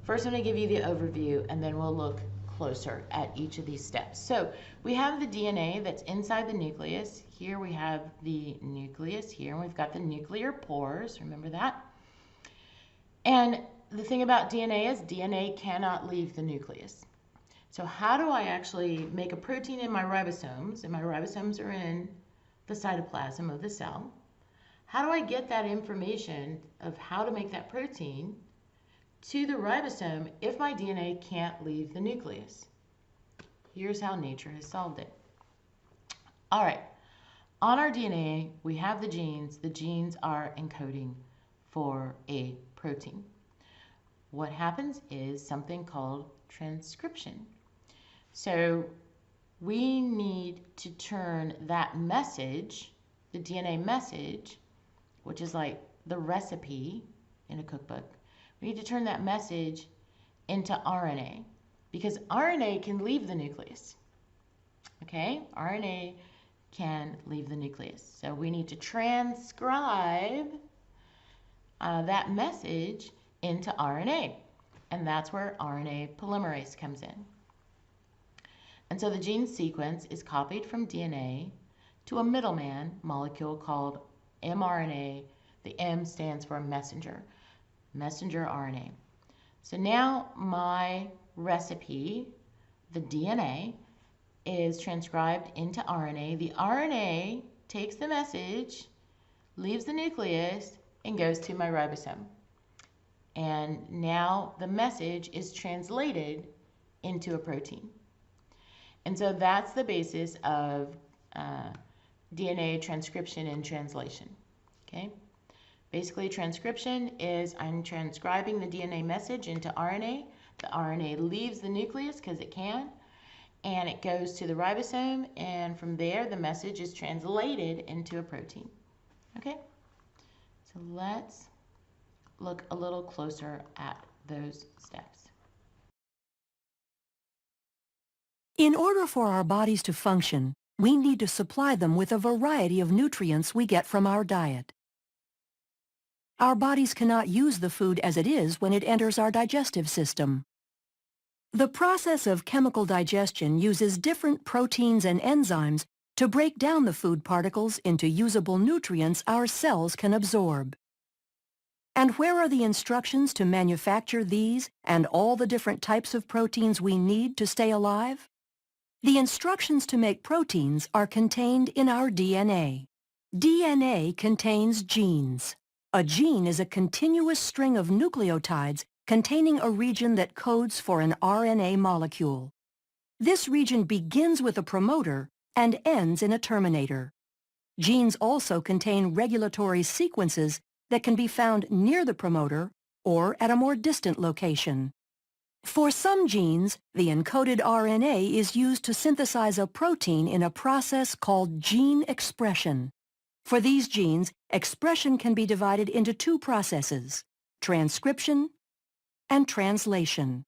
first I'm going to give you the overview, and then we'll look closer at each of these steps. So we have the DNA that's inside the nucleus. Here we have the nucleus here, and we've got the nuclear pores. Remember that? And the thing about DNA is DNA cannot leave the nucleus. So how do I actually make a protein in my ribosomes? And my ribosomes are in the cytoplasm of the cell. How do I get that information of how to make that protein to the ribosome if my DNA can't leave the nucleus? Here's how nature has solved it. All right, on our DNA, we have the genes. The genes are encoding for a protein. What happens is something called transcription. So we need to turn that message, the DNA message, which is like the recipe in a cookbook, we need to turn that message into RNA because RNA can leave the nucleus. Okay, RNA can leave the nucleus. So we need to transcribe that message into RNA, and that's where RNA polymerase comes in. And so the gene sequence is copied from DNA to a middleman molecule called mRNA. The M stands for messenger RNA. So now my recipe, the DNA, is transcribed into RNA. The RNA takes the message, leaves the nucleus, and goes to my ribosome. And now the message is translated into a protein. And so that's the basis of DNA transcription and translation. Okay? Basically, transcription is I'm transcribing the DNA message into RNA. The RNA leaves the nucleus because it can, and it goes to the ribosome, and from there the message is translated into a protein. Okay? So let's look a little closer at those steps. In order for our bodies to function, we need to supply them with a variety of nutrients we get from our diet. Our bodies cannot use the food as it is when it enters our digestive system. The process of chemical digestion uses different proteins and enzymes to break down the food particles into usable nutrients our cells can absorb. And where are the instructions to manufacture these and all the different types of proteins we need to stay alive? The instructions to make proteins are contained in our DNA. DNA contains genes. A gene is a continuous string of nucleotides containing a region that codes for an RNA molecule. This region begins with a promoter and ends in a terminator. Genes also contain regulatory sequences that can be found near the promoter or at a more distant location. For some genes, the encoded RNA is used to synthesize a protein in a process called gene expression. For these genes, expression can be divided into two processes, transcription and translation.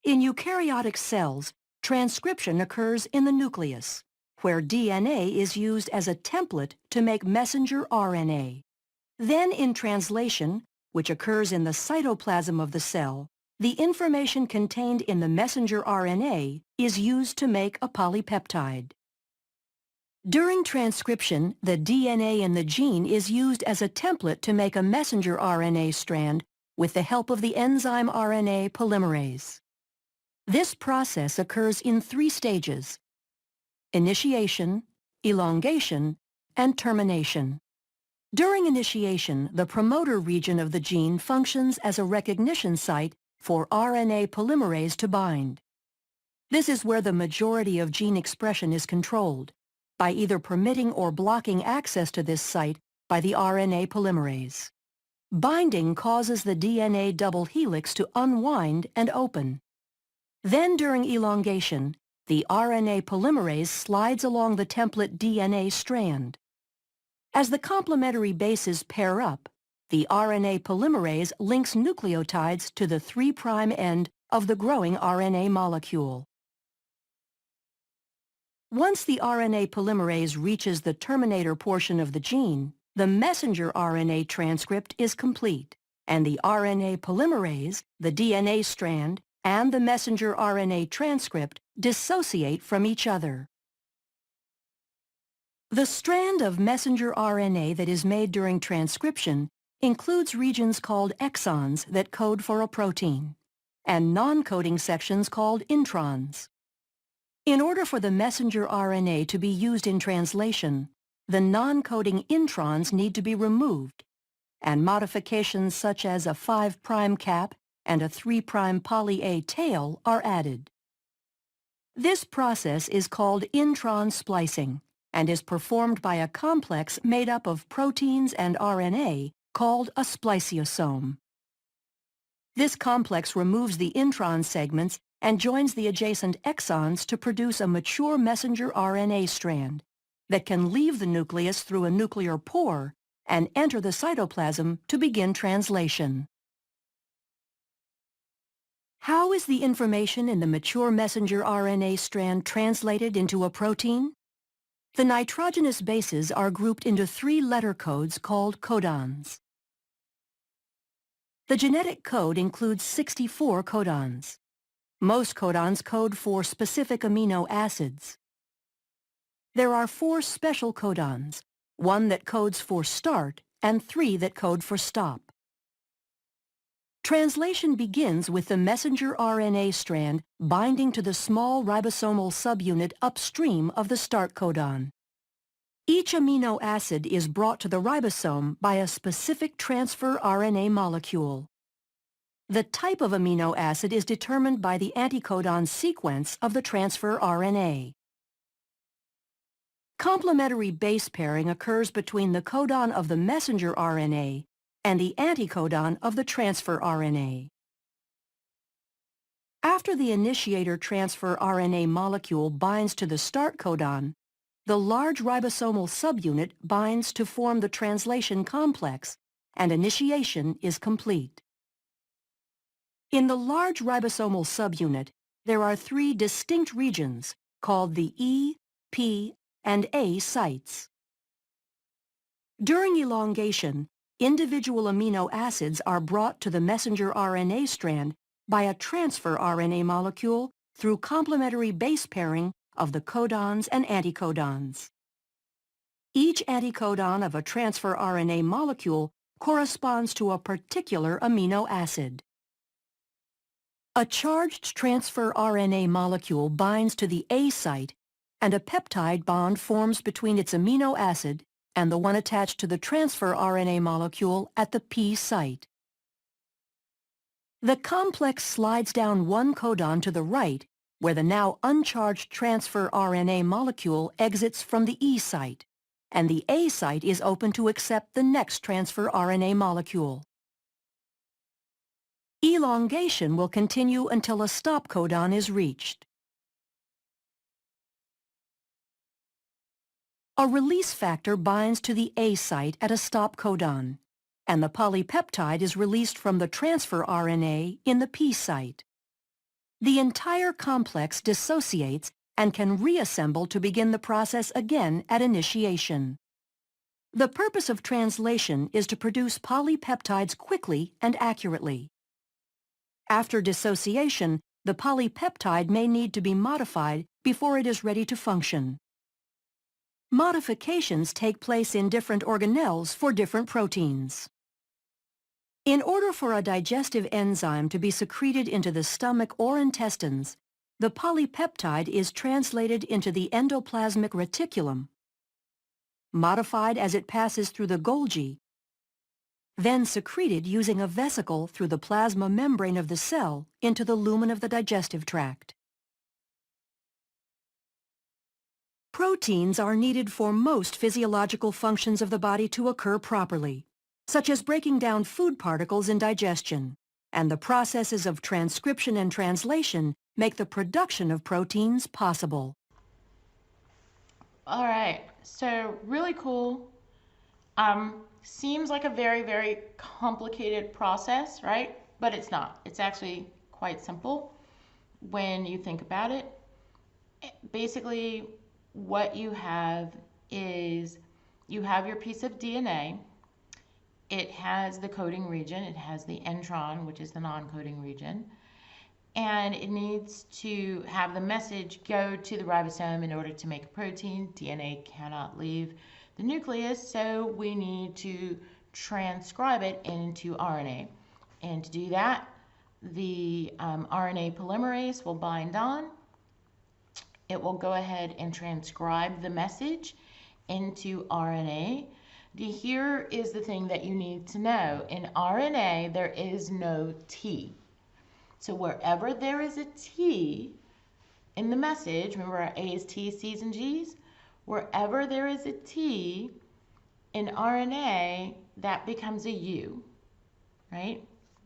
In eukaryotic cells, transcription occurs in the nucleus, where DNA is used as a template to make messenger RNA. Then in translation, which occurs in the cytoplasm of the cell, the information contained in the messenger RNA is used to make a polypeptide. During transcription, the DNA in the gene is used as a template to make a messenger RNA strand with the help of the enzyme RNA polymerase. This process occurs in 3 stages: initiation, elongation, and termination. During initiation, the promoter region of the gene functions as a recognition site for RNA polymerase to bind. This is where the majority of gene expression is controlled, by either permitting or blocking access to this site by the RNA polymerase. Binding causes the DNA double helix to unwind and open. Then during elongation, the RNA polymerase slides along the template DNA strand. As the complementary bases pair up, the RNA polymerase links nucleotides to the 3' end of the growing RNA molecule. Once the RNA polymerase reaches the terminator portion of the gene, the messenger RNA transcript is complete, and the RNA polymerase, the DNA strand, and the messenger RNA transcript dissociate from each other. The strand of messenger RNA that is made during transcription includes regions called exons that code for a protein, and non-coding sections called introns. In order for the messenger RNA to be used in translation, the non-coding introns need to be removed, and modifications such as a 5' cap and a 3' poly A tail are added. This process is called intron splicing and is performed by a complex made up of proteins and RNA called a spliciosome. This complex removes the intron segments and joins the adjacent exons to produce a mature messenger RNA strand that can leave the nucleus through a nuclear pore and enter the cytoplasm to begin translation. How is the information in the mature messenger RNA strand translated into a protein? The nitrogenous bases are grouped into 3 letter codes called codons. The genetic code includes 64 codons. Most codons code for specific amino acids. There are 4 special codons, 1 that codes for start and 3 that code for stop. Translation begins with the messenger RNA strand binding to the small ribosomal subunit upstream of the start codon. Each amino acid is brought to the ribosome by a specific transfer RNA molecule. The type of amino acid is determined by the anticodon sequence of the transfer RNA. Complementary base pairing occurs between the codon of the messenger RNA and the anticodon of the transfer RNA. After the initiator transfer RNA molecule binds to the start codon, the large ribosomal subunit binds to form the translation complex, and initiation is complete. In the large ribosomal subunit, there are 3 distinct regions called the E, P, and A sites. During elongation, individual amino acids are brought to the messenger RNA strand by a transfer RNA molecule through complementary base pairing of the codons and anticodons. Each anticodon of a transfer RNA molecule corresponds to a particular amino acid. A charged transfer RNA molecule binds to the A site, and a peptide bond forms between its amino acid and the one attached to the transfer RNA molecule at the P site. The complex slides down 1 codon to the right, where the now uncharged transfer RNA molecule exits from the E site, and the A site is open to accept the next transfer RNA molecule. Elongation will continue until a stop codon is reached. A release factor binds to the A site at a stop codon, and the polypeptide is released from the transfer RNA in the P site. The entire complex dissociates and can reassemble to begin the process again at initiation. The purpose of translation is to produce polypeptides quickly and accurately. After dissociation, the polypeptide may need to be modified before it is ready to function. Modifications take place in different organelles for different proteins. In order for a digestive enzyme to be secreted into the stomach or intestines, the polypeptide is translated into the endoplasmic reticulum, modified as it passes through the Golgi, then secreted using a vesicle through the plasma membrane of the cell into the lumen of the digestive tract. Proteins are needed for most physiological functions of the body to occur properly, such as breaking down food particles in digestion, and the processes of transcription and translation make the production of proteins possible. All right, so really cool. Seems like a very, very complicated process, right? But it's not. It's actually quite simple when you think about it. Basically, what you have is you have your piece of DNA. It has the coding region. It has the intron, which is the non-coding region. And it needs to have the message go to the ribosome in order to make a protein. DNA cannot leave the nucleus, so we need to transcribe it into RNA. And to do that, the RNA polymerase will bind on. It will go ahead and transcribe the message into RNA. Here is the thing that you need to know. In RNA, there is no T. So wherever there is a T in the message, remember our A's, T's, C's, and G's? Wherever there is a T in RNA, that becomes a U, right?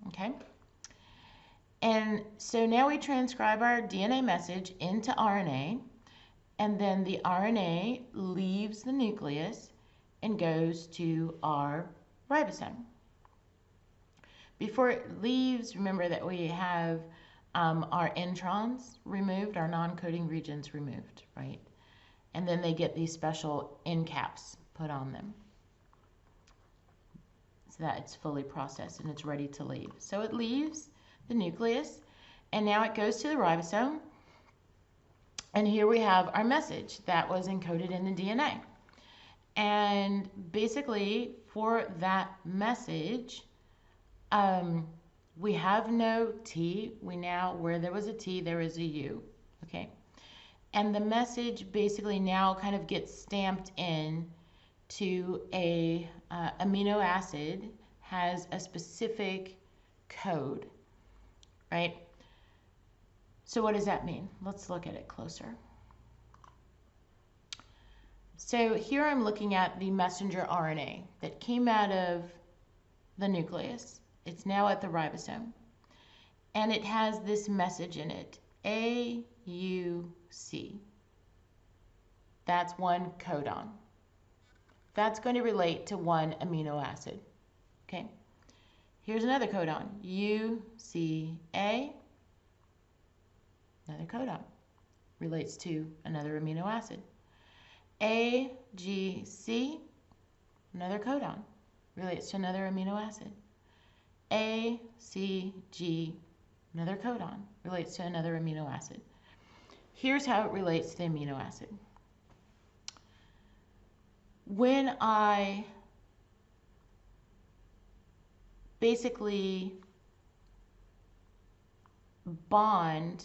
Okay. And so now we transcribe our DNA message into RNA, and then the RNA leaves the nucleus and goes to our ribosome. Before it leaves, remember that we have our introns removed, our non-coding regions removed, right? And then they get these special end caps put on them so that it's fully processed and it's ready to leave. So it leaves the nucleus, and now it goes to the ribosome. And here we have our message that was encoded in the DNA. And basically, for that message, we have no T. We now, where there was a T, there is a U, okay? And the message basically now kind of gets stamped in to a amino acid, has a specific code, right? So what does that mean? Let's look at it closer. So here I'm looking at the messenger RNA that came out of the nucleus. It's now at the ribosome. And it has this message in it, AUC. That's one codon. That's going to relate to one amino acid. Okay. Here's another codon, UCA. Another codon relates to another amino acid. AGC, another codon, relates to another amino acid. ACG, another codon, relates to another amino acid. Here's how it relates to the amino acid. When I basically bond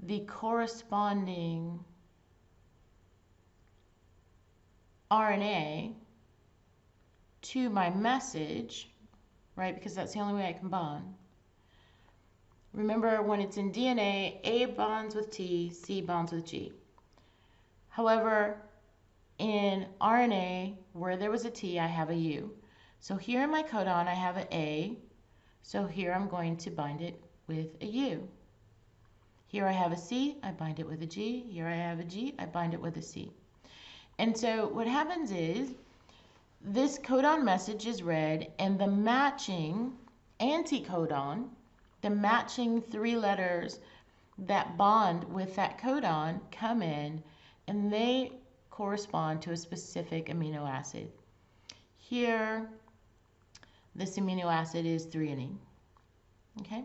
the corresponding RNA to my message, right, because that's the only way I can bond. Remember, when it's in DNA, A bonds with T, C bonds with G. However, in RNA, where there was a T, I have a U. So here in my codon, I have an A. So here I'm going to bind it with a U. Here I have a C, I bind it with a G. Here I have a G, I bind it with a C. And so what happens is, this codon message is read, and the matching anticodon, the matching 3 letters that bond with that codon, come in, and they correspond to a specific amino acid. Here, this amino acid is threonine, okay?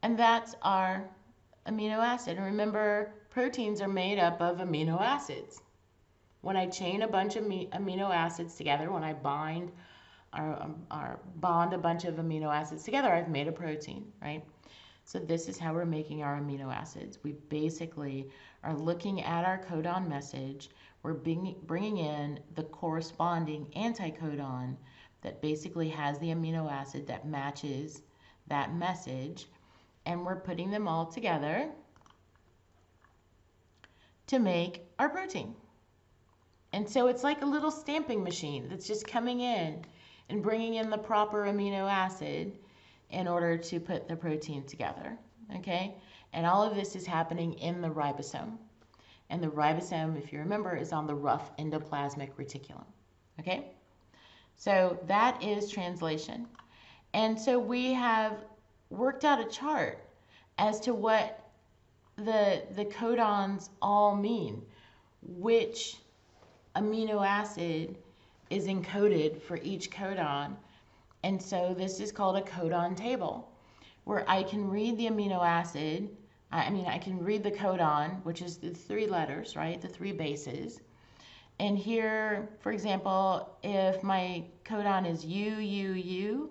And that's our amino acid. And remember, proteins are made up of amino acids. When I chain a bunch of amino acids together, when I bond a bunch of amino acids together, I've made a protein, right? So this is how we're making our amino acids. We basically are looking at our codon message. We're bringing in the corresponding anticodon that basically has the amino acid that matches that message, and we're putting them all together to make our protein. And so it's like a little stamping machine that's just coming in and bringing in the proper amino acid in order to put the protein together, okay? And all of this is happening in the ribosome. And the ribosome, if you remember, is on the rough endoplasmic reticulum, okay? So that is translation. And so we have worked out a chart as to what the codons all mean, which amino acid is encoded for each codon. And so this is called a codon table, where I can read the amino acid, I can read the codon, which is the 3 letters, right, the 3 bases. And here, for example, if my codon is U,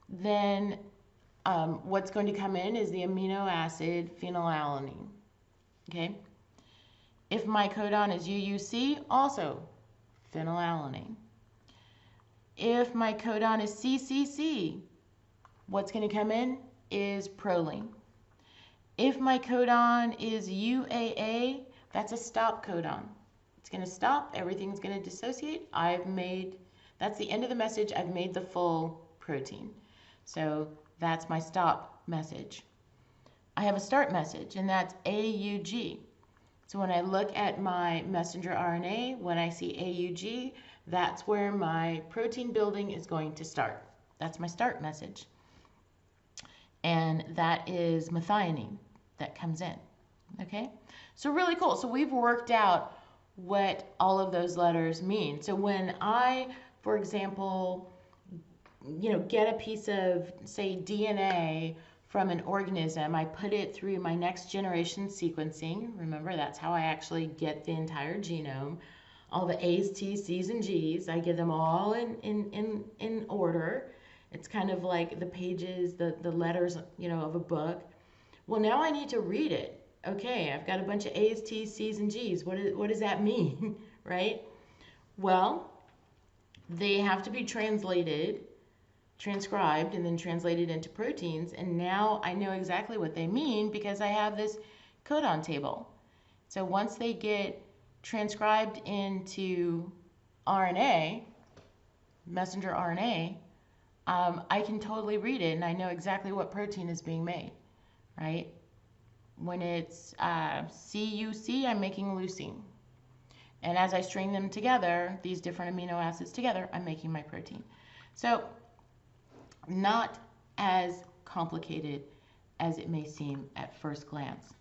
then what's going to come in is the amino acid phenylalanine, okay? If my codon is UUC, also phenylalanine. If my codon is CCC, what's going to come in is proline. If my codon is UAA, that's a stop codon. It's going to stop, everything's going to dissociate. That's the end of the message, I've made the full protein. So that's my stop message. I have a start message, and that's AUG. So when I look at my messenger RNA, when I see AUG, that's where my protein building is going to start. That's my start message. And that is methionine that comes in, okay? So really cool. So we've worked out what all of those letters mean. So when I, for example, get a piece of, say, DNA from an organism, I put it through my next generation sequencing. Remember, that's how I actually get the entire genome. All the A's, T's, C's, and G's, I get them all in order. It's kind of like the pages, the letters, of a book. Well, now I need to read it. Okay, I've got a bunch of A's, T's, C's, and G's. What does that mean, right? Well, they have to be transcribed, and then translated into proteins, and now I know exactly what they mean because I have this codon table. So once they get transcribed into RNA, messenger RNA, I can totally read it, and I know exactly what protein is being made, right? When it's CUC, I'm making leucine. And as I string them together, these different amino acids together, I'm making my protein. So not as complicated as it may seem at first glance.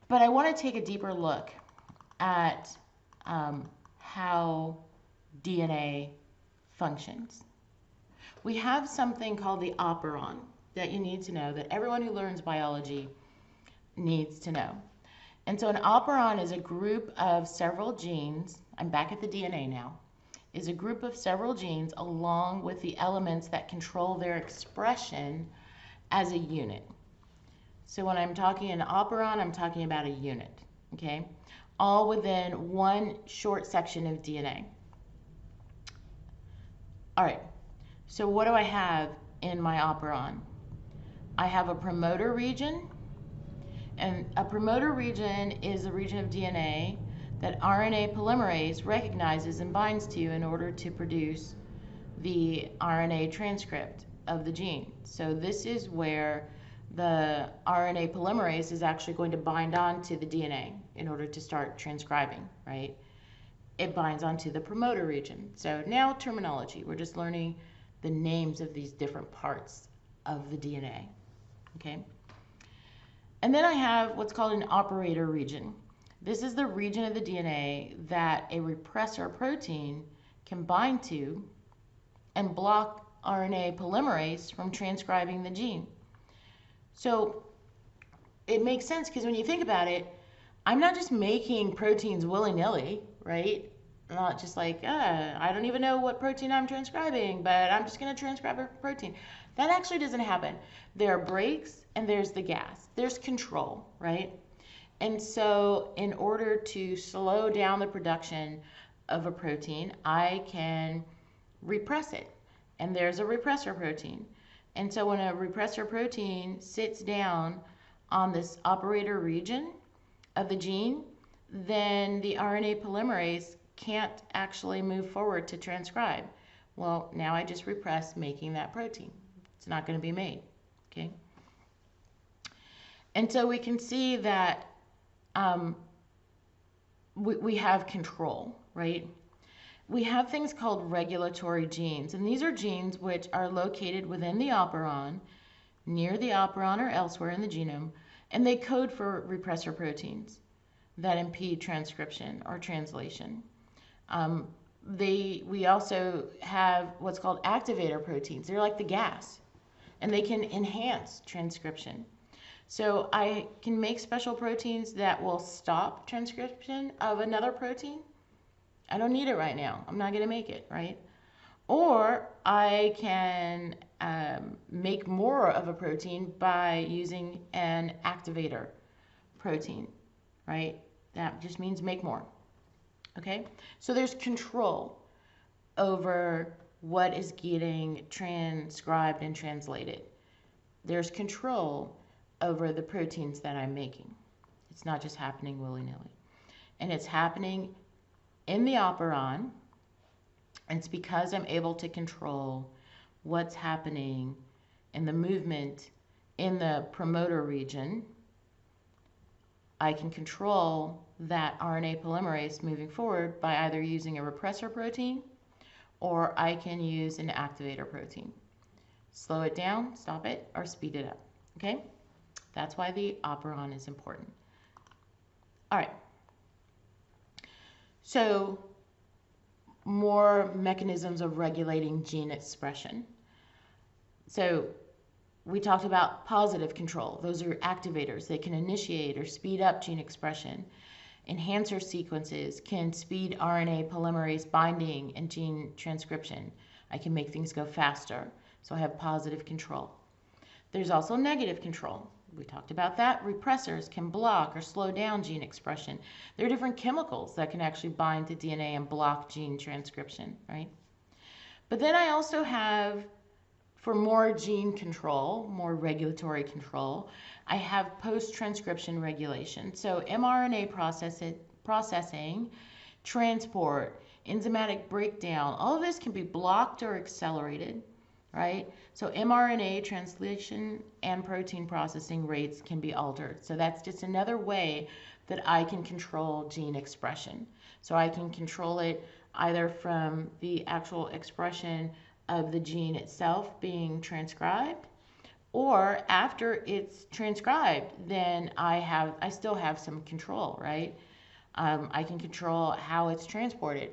But I want to take a deeper look at how DNA functions. We have something called the operon that you need to know, that everyone who learns biology needs to know. And so an operon is a group of several genes. I'm back at the DNA now. Is a group of several genes along with the elements that control their expression as a unit. So when I'm talking an operon, I'm talking about a unit, okay? All within one short section of DNA. All right, so what do I have in my operon? I have a promoter region, and a promoter region is a region of DNA that RNA polymerase recognizes and binds to in order to produce the RNA transcript of the gene. So this is where the RNA polymerase is actually going to bind onto the DNA in order to start transcribing, right? It binds onto the promoter region. So now terminology, we're just learning the names of these different parts of the DNA, okay? And then I have what's called an operator region. This is the region of the DNA that a repressor protein can bind to and block RNA polymerase from transcribing the gene. So it makes sense because when you think about it, I'm not just making proteins willy-nilly, right? I'm not just like, I don't even know what protein I'm transcribing, but I'm just going to transcribe a protein. That actually doesn't happen. There are breaks and there's the gas. There's control, right? And so in order to slow down the production of a protein, I can repress it. And there's a repressor protein. And so when a repressor protein sits down on this operator region of the gene, then the RNA polymerase can't actually move forward to transcribe. Well, now I just repress making that protein. It's not going to be made, okay? And so we can see that we have control, right? We have things called regulatory genes, and these are genes which are located within the operon, near the operon or elsewhere in the genome, and they code for repressor proteins that impede transcription or translation. We also have what's called activator proteins. They're like the gas, and they can enhance transcription. So I can make special proteins that will stop transcription of another protein. I don't need it right now. I'm not going to make it, right? Or I can make more of a protein by using an activator protein, right? That just means make more, okay? So there's control over what is getting transcribed and translated. There's control over the proteins that I'm making. It's not just happening willy-nilly. And it's happening in the operon, and it's because I'm able to control what's happening in the movement in the promoter region. I can control that RNA polymerase moving forward by either using a repressor protein or I can use an activator protein. Slow it down, stop it, or speed it up, okay? That's why the operon is important. All right. So more mechanisms of regulating gene expression. So we talked about positive control. Those are activators. They can initiate or speed up gene expression. Enhancer sequences can speed RNA polymerase binding and gene transcription. I can make things go faster, so I have positive control. There's also negative control. We talked about that. Repressors can block or slow down gene expression. There are different chemicals that can actually bind to DNA and block gene transcription, right? But then I also have, for more gene control, more regulatory control, I have post-transcription regulation. So mRNA processing, transport, enzymatic breakdown, all of this can be blocked or accelerated, right? So mRNA translation and protein processing rates can be altered. So that's just another way that I can control gene expression. So I can control it either from the actual expression of the gene itself being transcribed, or after it's transcribed, then I still have some control, right? I can control how it's transported,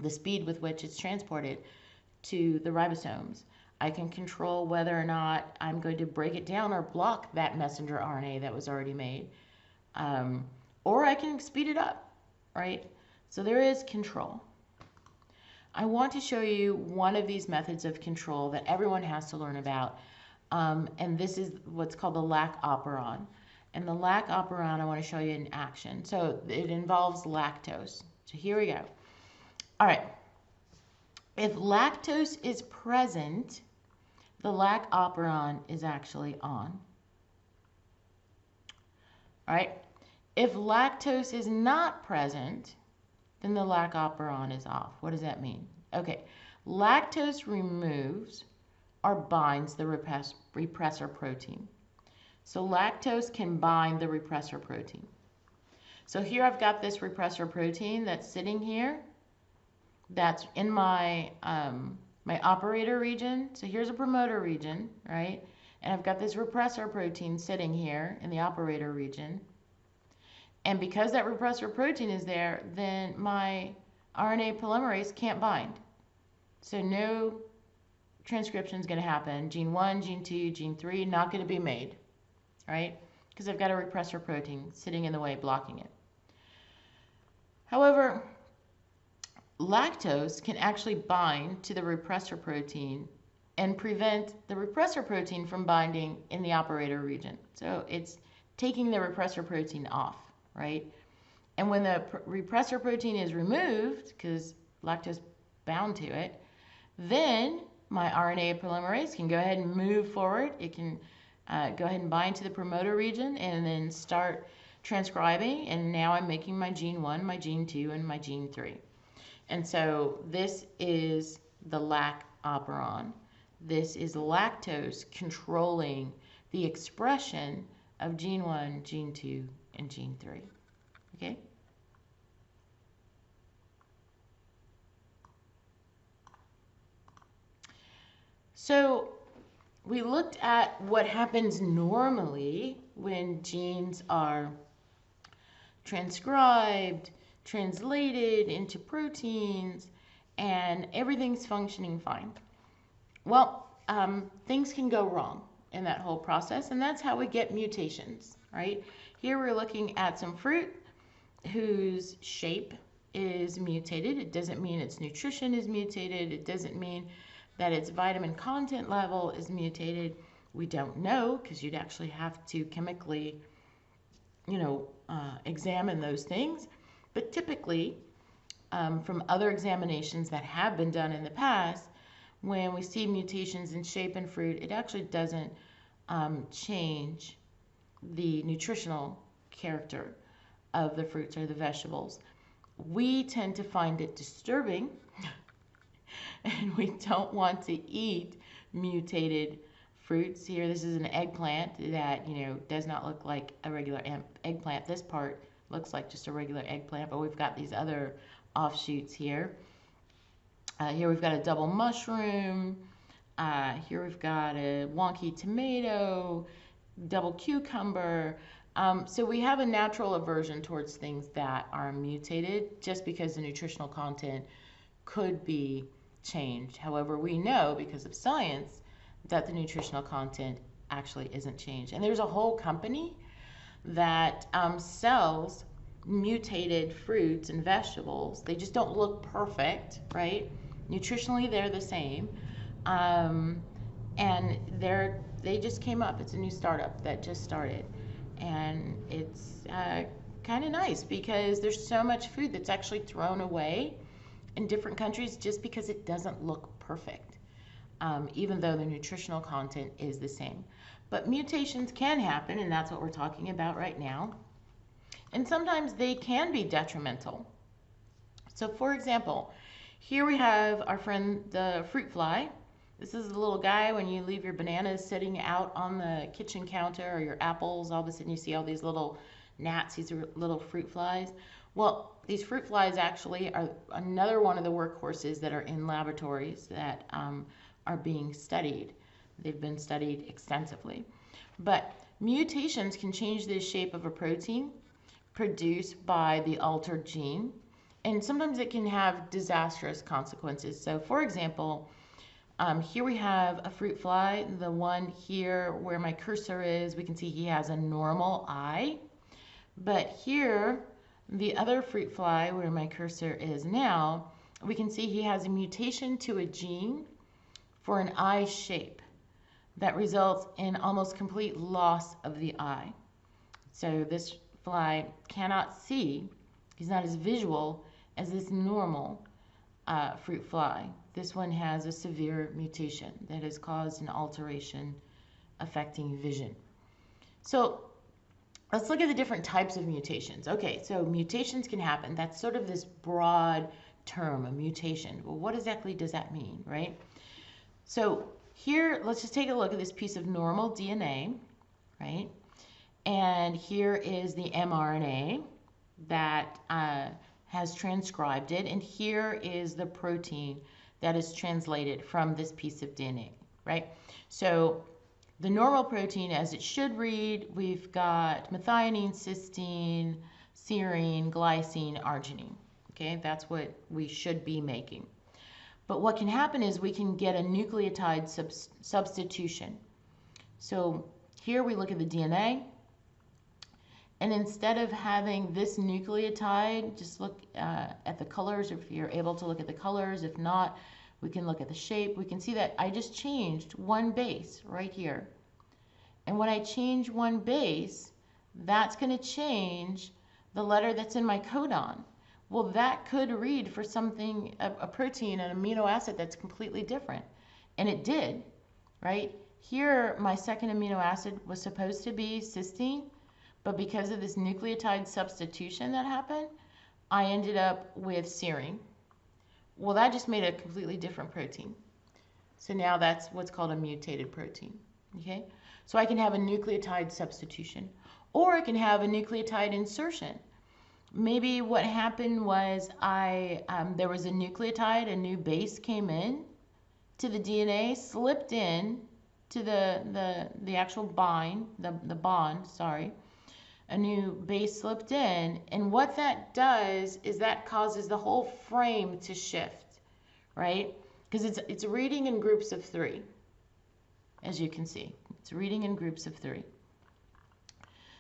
the speed with which it's transported to the ribosomes. I can control whether or not I'm going to break it down or block that messenger RNA that was already made. Or I can speed it up, right? So there is control. I want to show you one of these methods of control that everyone has to learn about. And this is what's called the lac operon. And the lac operon I want to show you in action. So it involves lactose. So here we go. All right. If lactose is present, the lac operon is actually on. All right. If lactose is not present, then the lac operon is off. What does that mean? Okay. Lactose removes or binds the repressor protein. So lactose can bind the repressor protein. So here I've got this repressor protein that's sitting here. That's in my my operator region. So here's a promoter region, right? And I've got this repressor protein sitting here in the operator region. And because that repressor protein is there, then my RNA polymerase can't bind. So no transcription is going to happen. Gene 1, gene 2, gene 3, not going to be made, right? Because I've got a repressor protein sitting in the way, blocking it. However, lactose can actually bind to the repressor protein and prevent the repressor protein from binding in the operator region. So it's taking the repressor protein off, right? And when the repressor protein is removed, because lactose bound to it, then my RNA polymerase can go ahead and move forward. It can go ahead and bind to the promoter region and then start transcribing. And now I'm making my gene 1, my gene 2, and my gene 3. And so this is the lac operon. This is lactose controlling the expression of gene 1, gene 2, and gene 3. Okay? So we looked at what happens normally when genes are transcribed, translated into proteins, and everything's functioning fine. Well, things can go wrong in that whole process, and that's how we get mutations, right? Here we're looking at some fruit whose shape is mutated. It doesn't mean its nutrition is mutated. It doesn't mean that its vitamin content level is mutated. We don't know, because you'd actually have to chemically, examine those things. But typically, from other examinations that have been done in the past, when we see mutations in shape in fruit, it actually doesn't change the nutritional character of the fruits or the vegetables. We tend to find it disturbing and we don't want to eat mutated fruits. Here, this is an eggplant that, does not look like a regular eggplant. This part looks like just a regular eggplant, but we've got these other offshoots here. Here we've got a double mushroom. Here we've got a wonky tomato, double cucumber. So we have a natural aversion towards things that are mutated just because the nutritional content could be changed. However, we know because of science that the nutritional content actually isn't changed. And there's a whole company that sells mutated fruits and vegetables. They just don't look perfect, right? Nutritionally, they're the same. And they just came up. It's a new startup that just started. And it's kind of nice because there's so much food that's actually thrown away in different countries just because it doesn't look perfect, even though the nutritional content is the same. But mutations can happen, and that's what we're talking about right now. And sometimes they can be detrimental. So for example, here we have our friend the fruit fly. This is the little guy when you leave your bananas sitting out on the kitchen counter or your apples, all of a sudden you see all these little gnats, these are little fruit flies. Well, these fruit flies actually are another one of the workhorses that are in laboratories that are being studied. They've been studied extensively. But mutations can change the shape of a protein produced by the altered gene, and sometimes it can have disastrous consequences. So for example, here we have a fruit fly. The one here where my cursor is, we can see he has a normal eye. But here, the other fruit fly where my cursor is now, we can see he has a mutation to a gene for an eye shape that results in almost complete loss of the eye. So this fly cannot see. He's not as visual as this normal fruit fly. This one has a severe mutation that has caused an alteration affecting vision. So let's look at the different types of mutations. Okay, so mutations can happen. That's sort of this broad term, a mutation. Well, what exactly does that mean, right? So here, let's just take a look at this piece of normal DNA, right? And here is the mRNA that has transcribed it, and here is the protein that is translated from this piece of DNA, right? So the normal protein, as it should read, we've got methionine, cysteine, serine, glycine, arginine. Okay, that's what we should be making. But what can happen is we can get a nucleotide substitution. So here we look at the DNA, and instead of having this nucleotide, just look at the colors if you're able to look at the colors. If not, we can look at the shape. We can see that I just changed one base right here. And when I change one base, that's going to change the letter that's in my codon. Well, that could read for something, a protein, an amino acid that's completely different. And it did, right? Here, my second amino acid was supposed to be cysteine, but because of this nucleotide substitution that happened, I ended up with serine. Well, that just made a completely different protein. So now that's what's called a mutated protein, okay? So I can have a nucleotide substitution, or I can have a nucleotide insertion. Maybe what happened was there was a nucleotide, a new base came in to the DNA, slipped in to the actual bond, sorry. A new base slipped in, and what that does is that causes the whole frame to shift, right? Because it's reading in groups of 3, as you can see. It's reading in groups of 3.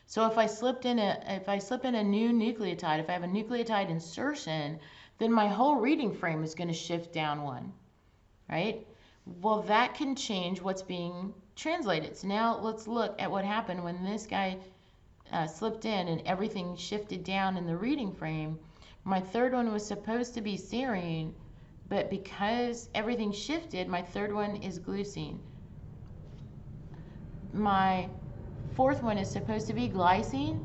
So if I slip in a new nucleotide, if I have a nucleotide insertion, then my whole reading frame is going to shift down 1, right? Well, that can change what's being translated. So now let's look at what happened when this guy slipped in and everything shifted down in the reading frame. My third one was supposed to be serine, but because everything shifted, my third one is glycine. My fourth one is supposed to be glycine.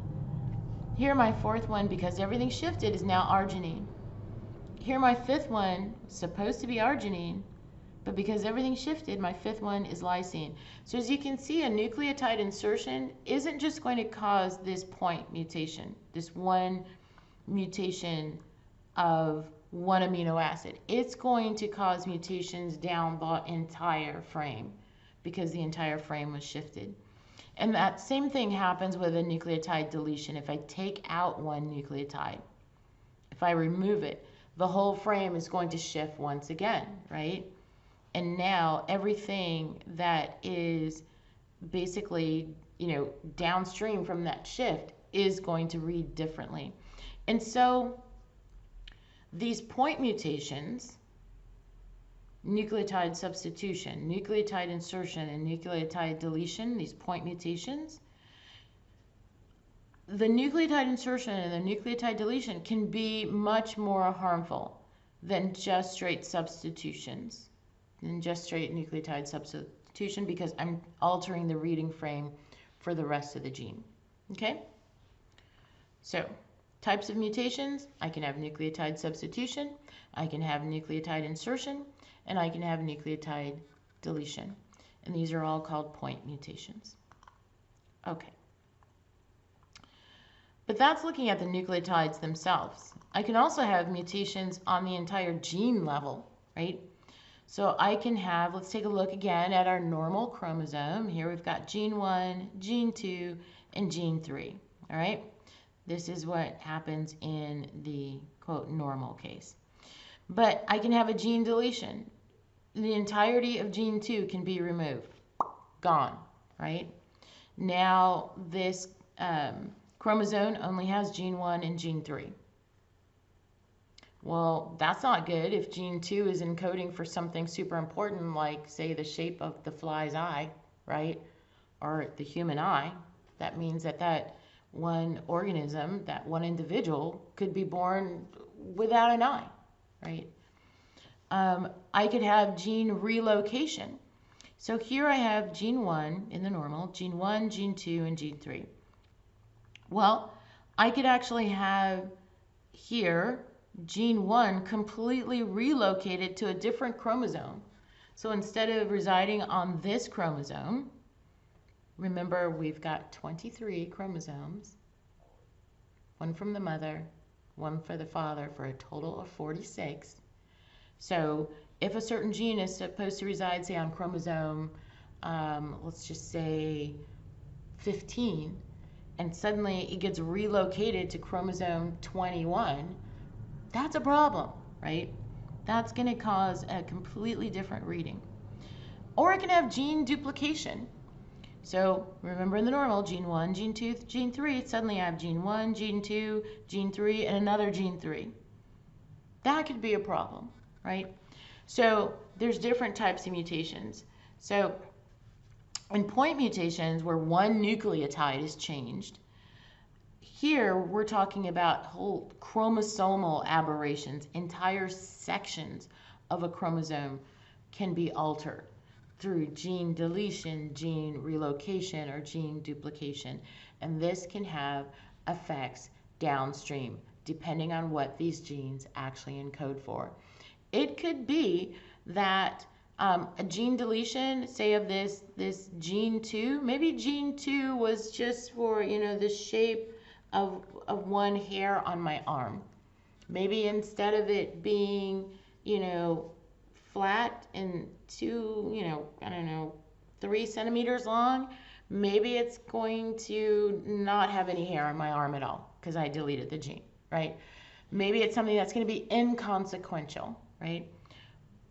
Here my fourth one, because everything shifted, is now arginine. Here my fifth one, supposed to be arginine, but because everything shifted, my fifth one is lysine. So as you can see, a nucleotide insertion isn't just going to cause this point mutation, this one mutation of one amino acid. It's going to cause mutations down the entire frame because the entire frame was shifted. And that same thing happens with a nucleotide deletion. If I take out one nucleotide, if I remove it, the whole frame is going to shift once again, right? And now everything that is basically, downstream from that shift is going to read differently. And so these point mutations, nucleotide substitution, nucleotide insertion, and nucleotide deletion, these point mutations, the nucleotide insertion and the nucleotide deletion can be much more harmful than just straight substitutions, than just straight nucleotide substitution, because I'm altering the reading frame for the rest of the gene. Okay? So, types of mutations: I can have nucleotide substitution, I can have nucleotide insertion, and I can have nucleotide deletion. And these are all called point mutations. Okay. But that's looking at the nucleotides themselves. I can also have mutations on the entire gene level, right? So I can have, let's take a look again at our normal chromosome. Here we've got gene 1, gene 2, and gene 3, all right? This is what happens in the, quote, normal case. But I can have a gene deletion. The entirety of gene 2 can be removed, gone, right? Now this chromosome only has gene 1 and gene 3. Well, that's not good if gene 2 is encoding for something super important, like, say, the shape of the fly's eye, right? Or the human eye. That means that that one organism, that one individual, could be born without an eye, right? I could have gene relocation. So here I have gene 1 in the normal, gene 1, gene 2, and gene 3. Well, I could actually have here gene 1 completely relocated to a different chromosome. So instead of residing on this chromosome, remember we've got 23 chromosomes, one from the mother, one for the father, for a total of 46. So if a certain gene is supposed to reside, say, on chromosome, let's just say 15, and suddenly it gets relocated to chromosome 21, that's a problem, right? That's going to cause a completely different reading. Or it can have gene duplication. So remember in the normal, gene 1, gene 2, gene 3, suddenly I have gene 1, gene 2, gene 3, and another gene 3. That could be a problem, right? So there's different types of mutations. So in point mutations where one nucleotide is changed, here we're talking about whole chromosomal aberrations. Entire sections of a chromosome can be altered through gene deletion, gene relocation, or gene duplication. And this can have effects downstream, depending on what these genes actually encode for. It could be that a gene deletion, say of this gene 2, maybe gene 2 was just for, the shape of one hair on my arm. Maybe instead of it being, flat and 3 centimeters long, maybe it's going to not have any hair on my arm at all because I deleted the gene, right? Maybe it's something that's going to be inconsequential, right?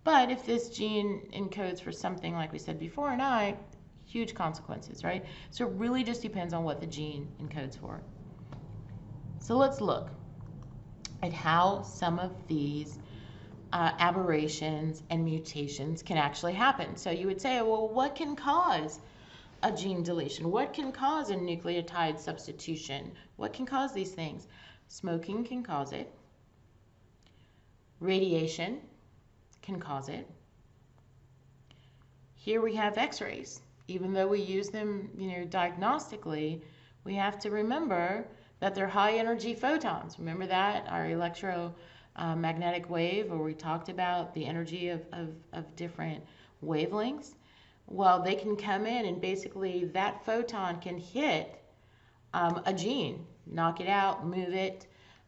But if this gene encodes for something like we said before, an eye, huge consequences, right? So it really just depends on what the gene encodes for. So let's look at how some of these aberrations and mutations can actually happen. So you would say, well, what can cause a gene deletion? What can cause a nucleotide substitution? What can cause these things? Smoking can cause it. Radiation can cause it. Here we have X-rays. Even though we use them, diagnostically, we have to remember that they're high energy photons. Remember that, our electromagnetic wave, where we talked about the energy of different wavelengths? Well, they can come in and basically that photon can hit a gene, knock it out, move it.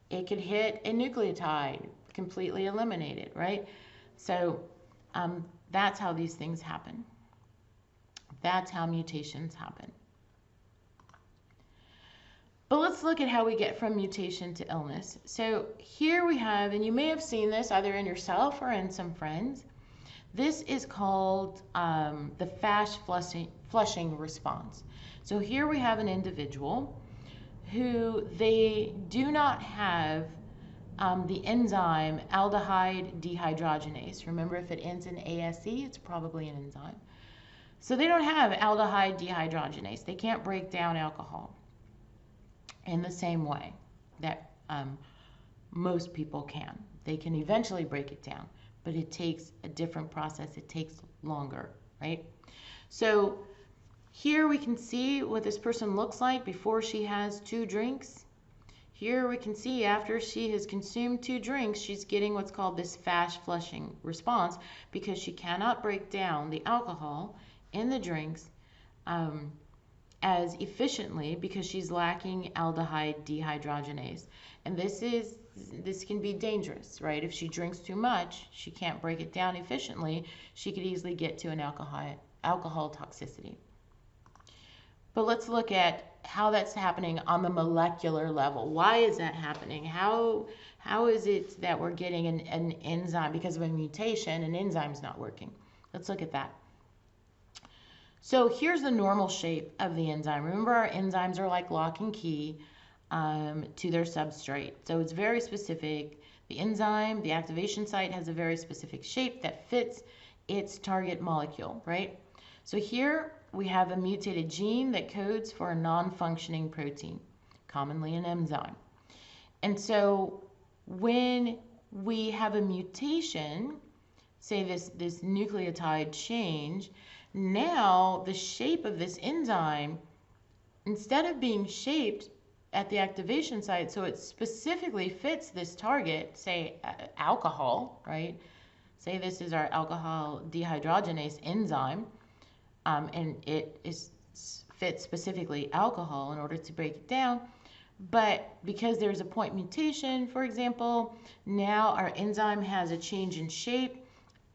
It could hit a nucleotide, completely eliminate it, right? So that's how these things happen. That's how mutations happen. But let's look at how we get from mutation to illness. So here we have, and you may have seen this either in yourself or in some friends, this is called the fast flushing response. So here we have an individual who they do not have the enzyme aldehyde dehydrogenase. Remember, if it ends in ASE, it's probably an enzyme. So they don't have aldehyde dehydrogenase. They can't break down alcohol in the same way that most people can. They can eventually break it down, but it takes a different process. It takes longer, right? So here we can see what this person looks like before she has 2 drinks. Here we can see after she has consumed 2 drinks, she's getting what's called this fast flushing response because she cannot break down the alcohol in the drinks as efficiently because she's lacking aldehyde dehydrogenase. And this can be dangerous, right? If she drinks too much, she can't break it down efficiently. She could easily get to an alcohol toxicity. But let's look at how that's happening on the molecular level. Why is that happening? How is it that we're getting an enzyme because of a mutation, an enzyme's not working? Let's look at that. So here's the normal shape of the enzyme. Remember, our enzymes are like lock and key to their substrate. So it's very specific. The enzyme, the activation site, has a very specific shape that fits its target molecule, right? So here we have a mutated gene that codes for a non-functioning protein, commonly an enzyme. And so when we have a mutation, say this nucleotide change, now the shape of this enzyme, instead of being shaped at the activation site so it specifically fits this target, say alcohol, right? Say this is our alcohol dehydrogenase enzyme, and it fits specifically alcohol in order to break it down. But because there's a point mutation, for example, now our enzyme has a change in shape.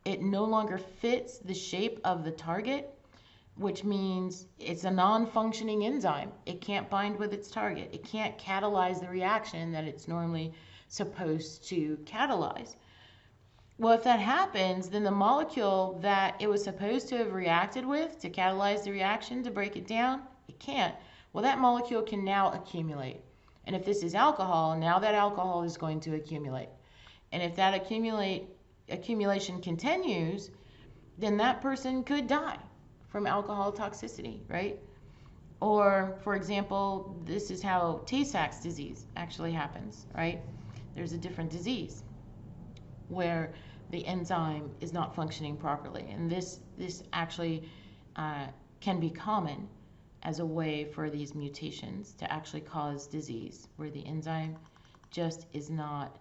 It no longer fits the shape of the target. which means it's a non-functioning enzyme. It can't bind with its target. It can't catalyze the reaction that it's normally supposed to catalyze. Well, if that happens, then the molecule that it was supposed to have reacted with to catalyze the reaction, to break it down, it can't. Well, that molecule can now accumulate. And if this is alcohol, now that alcohol is going to accumulate. And if that accumulation continues, then that person could die from alcohol toxicity, right? Or, for example, this is how Tay-Sachs disease actually happens, right? There's a different disease where the enzyme is not functioning properly. And this actually can be common as a way for these mutations to actually cause disease, where the enzyme just is not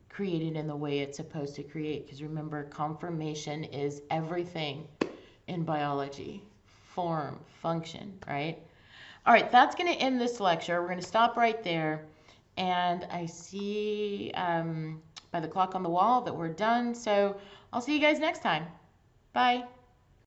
created in the way it's supposed to create. Because remember, conformation is everything in biology. Form, function, right? All right, that's going to end this lecture. We're going to stop right there. And I see by the clock on the wall that we're done. So I'll see you guys next time. Bye.